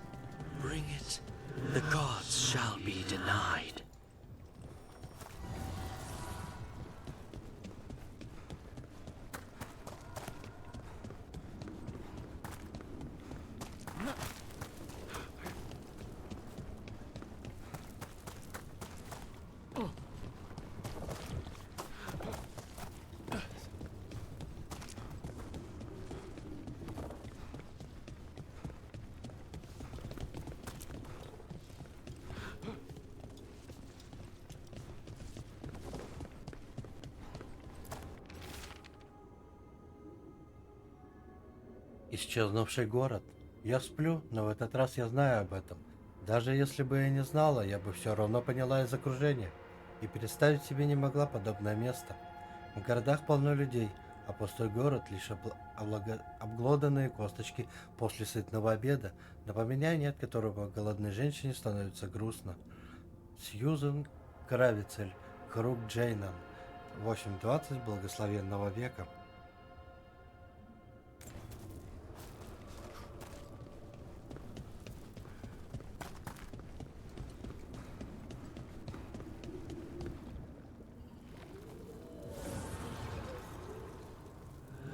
Bring it, the gods shall be denied. Исчезнувший город. Я сплю, но в этот раз я знаю об этом. Даже если бы я не знала, я бы все равно поняла из окружения. И представить себе не могла подобное место. В городах полно людей, а пустой город лишь обглоданные косточки после сытного обеда, напоминание, от которого голодной женщине становится грустно. Сьюзен Кравицель, Круг Джейнан, 8:20 благословенного века.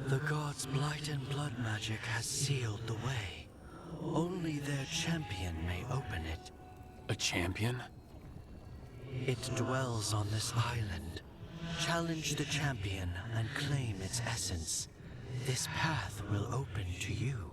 The gods' blight and blood magic has sealed the way. Only their champion may open it. A champion? It dwells on this island. Challenge the champion and claim its essence. This path will open to you.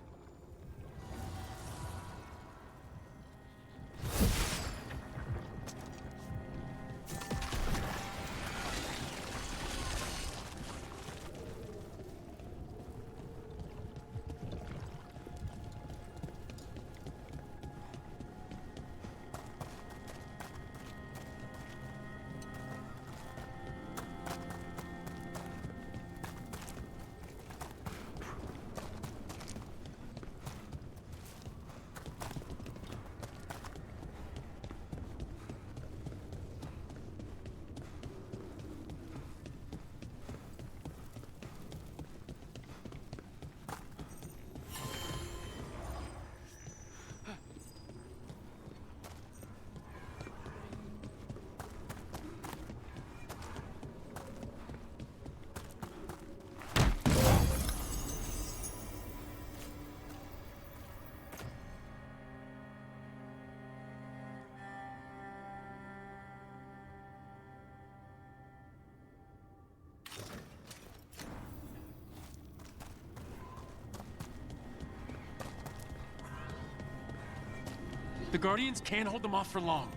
The Guardians can't hold them off for long.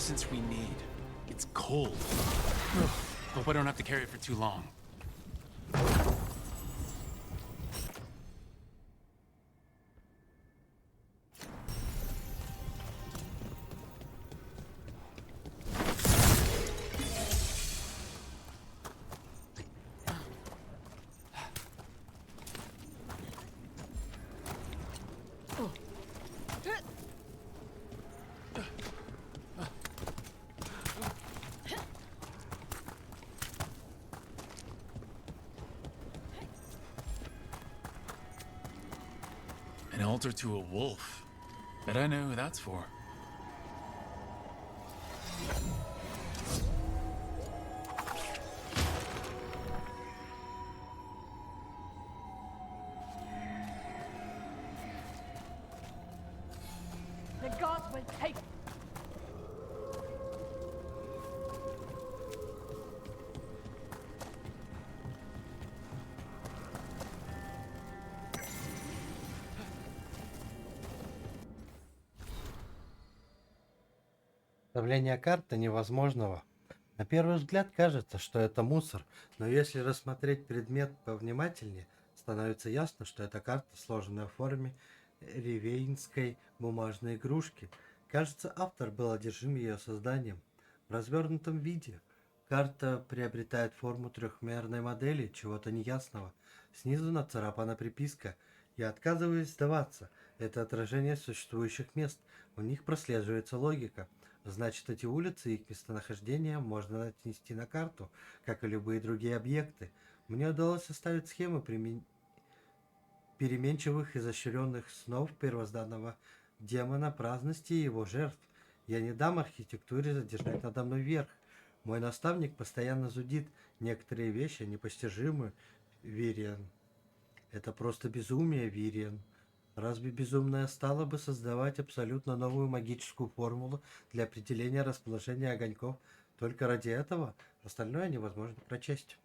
substance we need. It's cold. Hope I don't have to carry it for too long. An altar to a wolf. Bet I know who that's for. The gods will take. Составление карты невозможного. На первый взгляд кажется, что это мусор, но если рассмотреть предмет повнимательнее, становится ясно, что это карта, сложенная в форме ревейнской бумажной игрушки. Кажется, автор был одержим ее созданием. В развернутом виде карта приобретает форму трехмерной модели чего-то неясного. Снизу нацарапана приписка: «Я отказываюсь сдаваться». Это отражение существующих мест. В них прослеживается логика. Значит, эти улицы и их местонахождение можно отнести на карту, как и любые другие объекты. Мне удалось составить схему переменчивых изощренных снов первозданного демона праздности и его жертв. Я не дам архитектуре задержать надо мной верх. Мой наставник постоянно зудит. Некоторые вещи непостижимы, Вириан. Это просто безумие, Вириан. Разве безумное стало бы создавать абсолютно новую магическую формулу для определения расположения огоньков только ради этого? Остальное невозможно прочесть.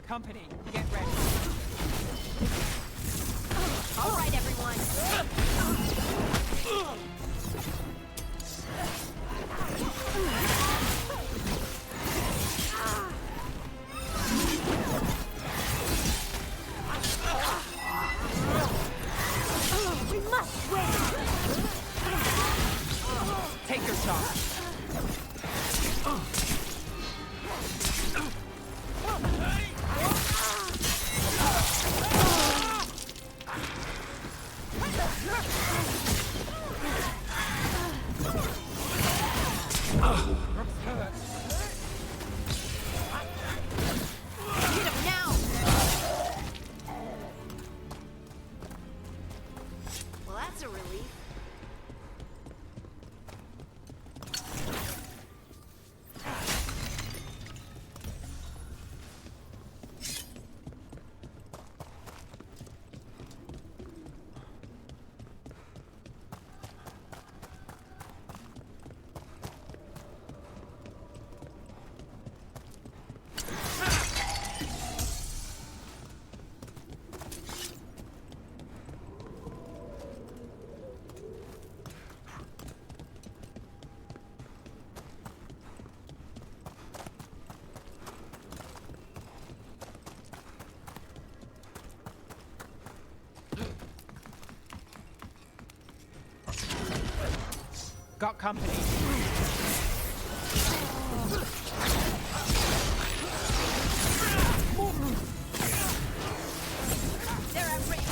Company, get ready. All right, everyone. We must win. Take your shot. that's a relief. Got company. They're at range.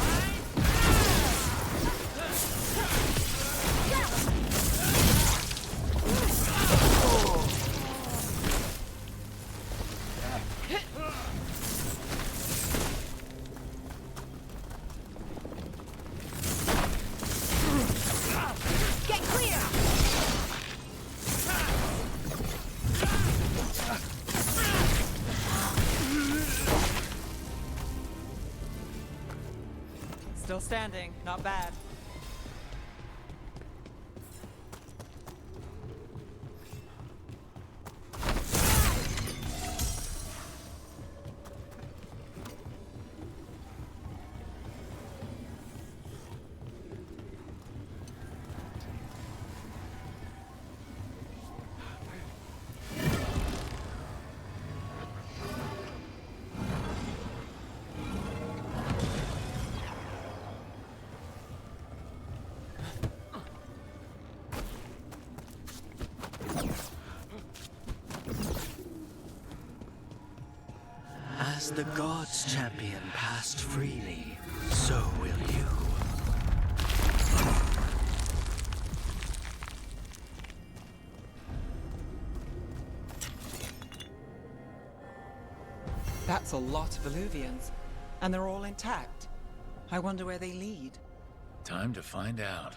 Get clear! Still standing, not bad. As the gods' champion passed freely, so will you. That's a lot of Illuvians, and they're all intact. I wonder where they lead. Time to find out.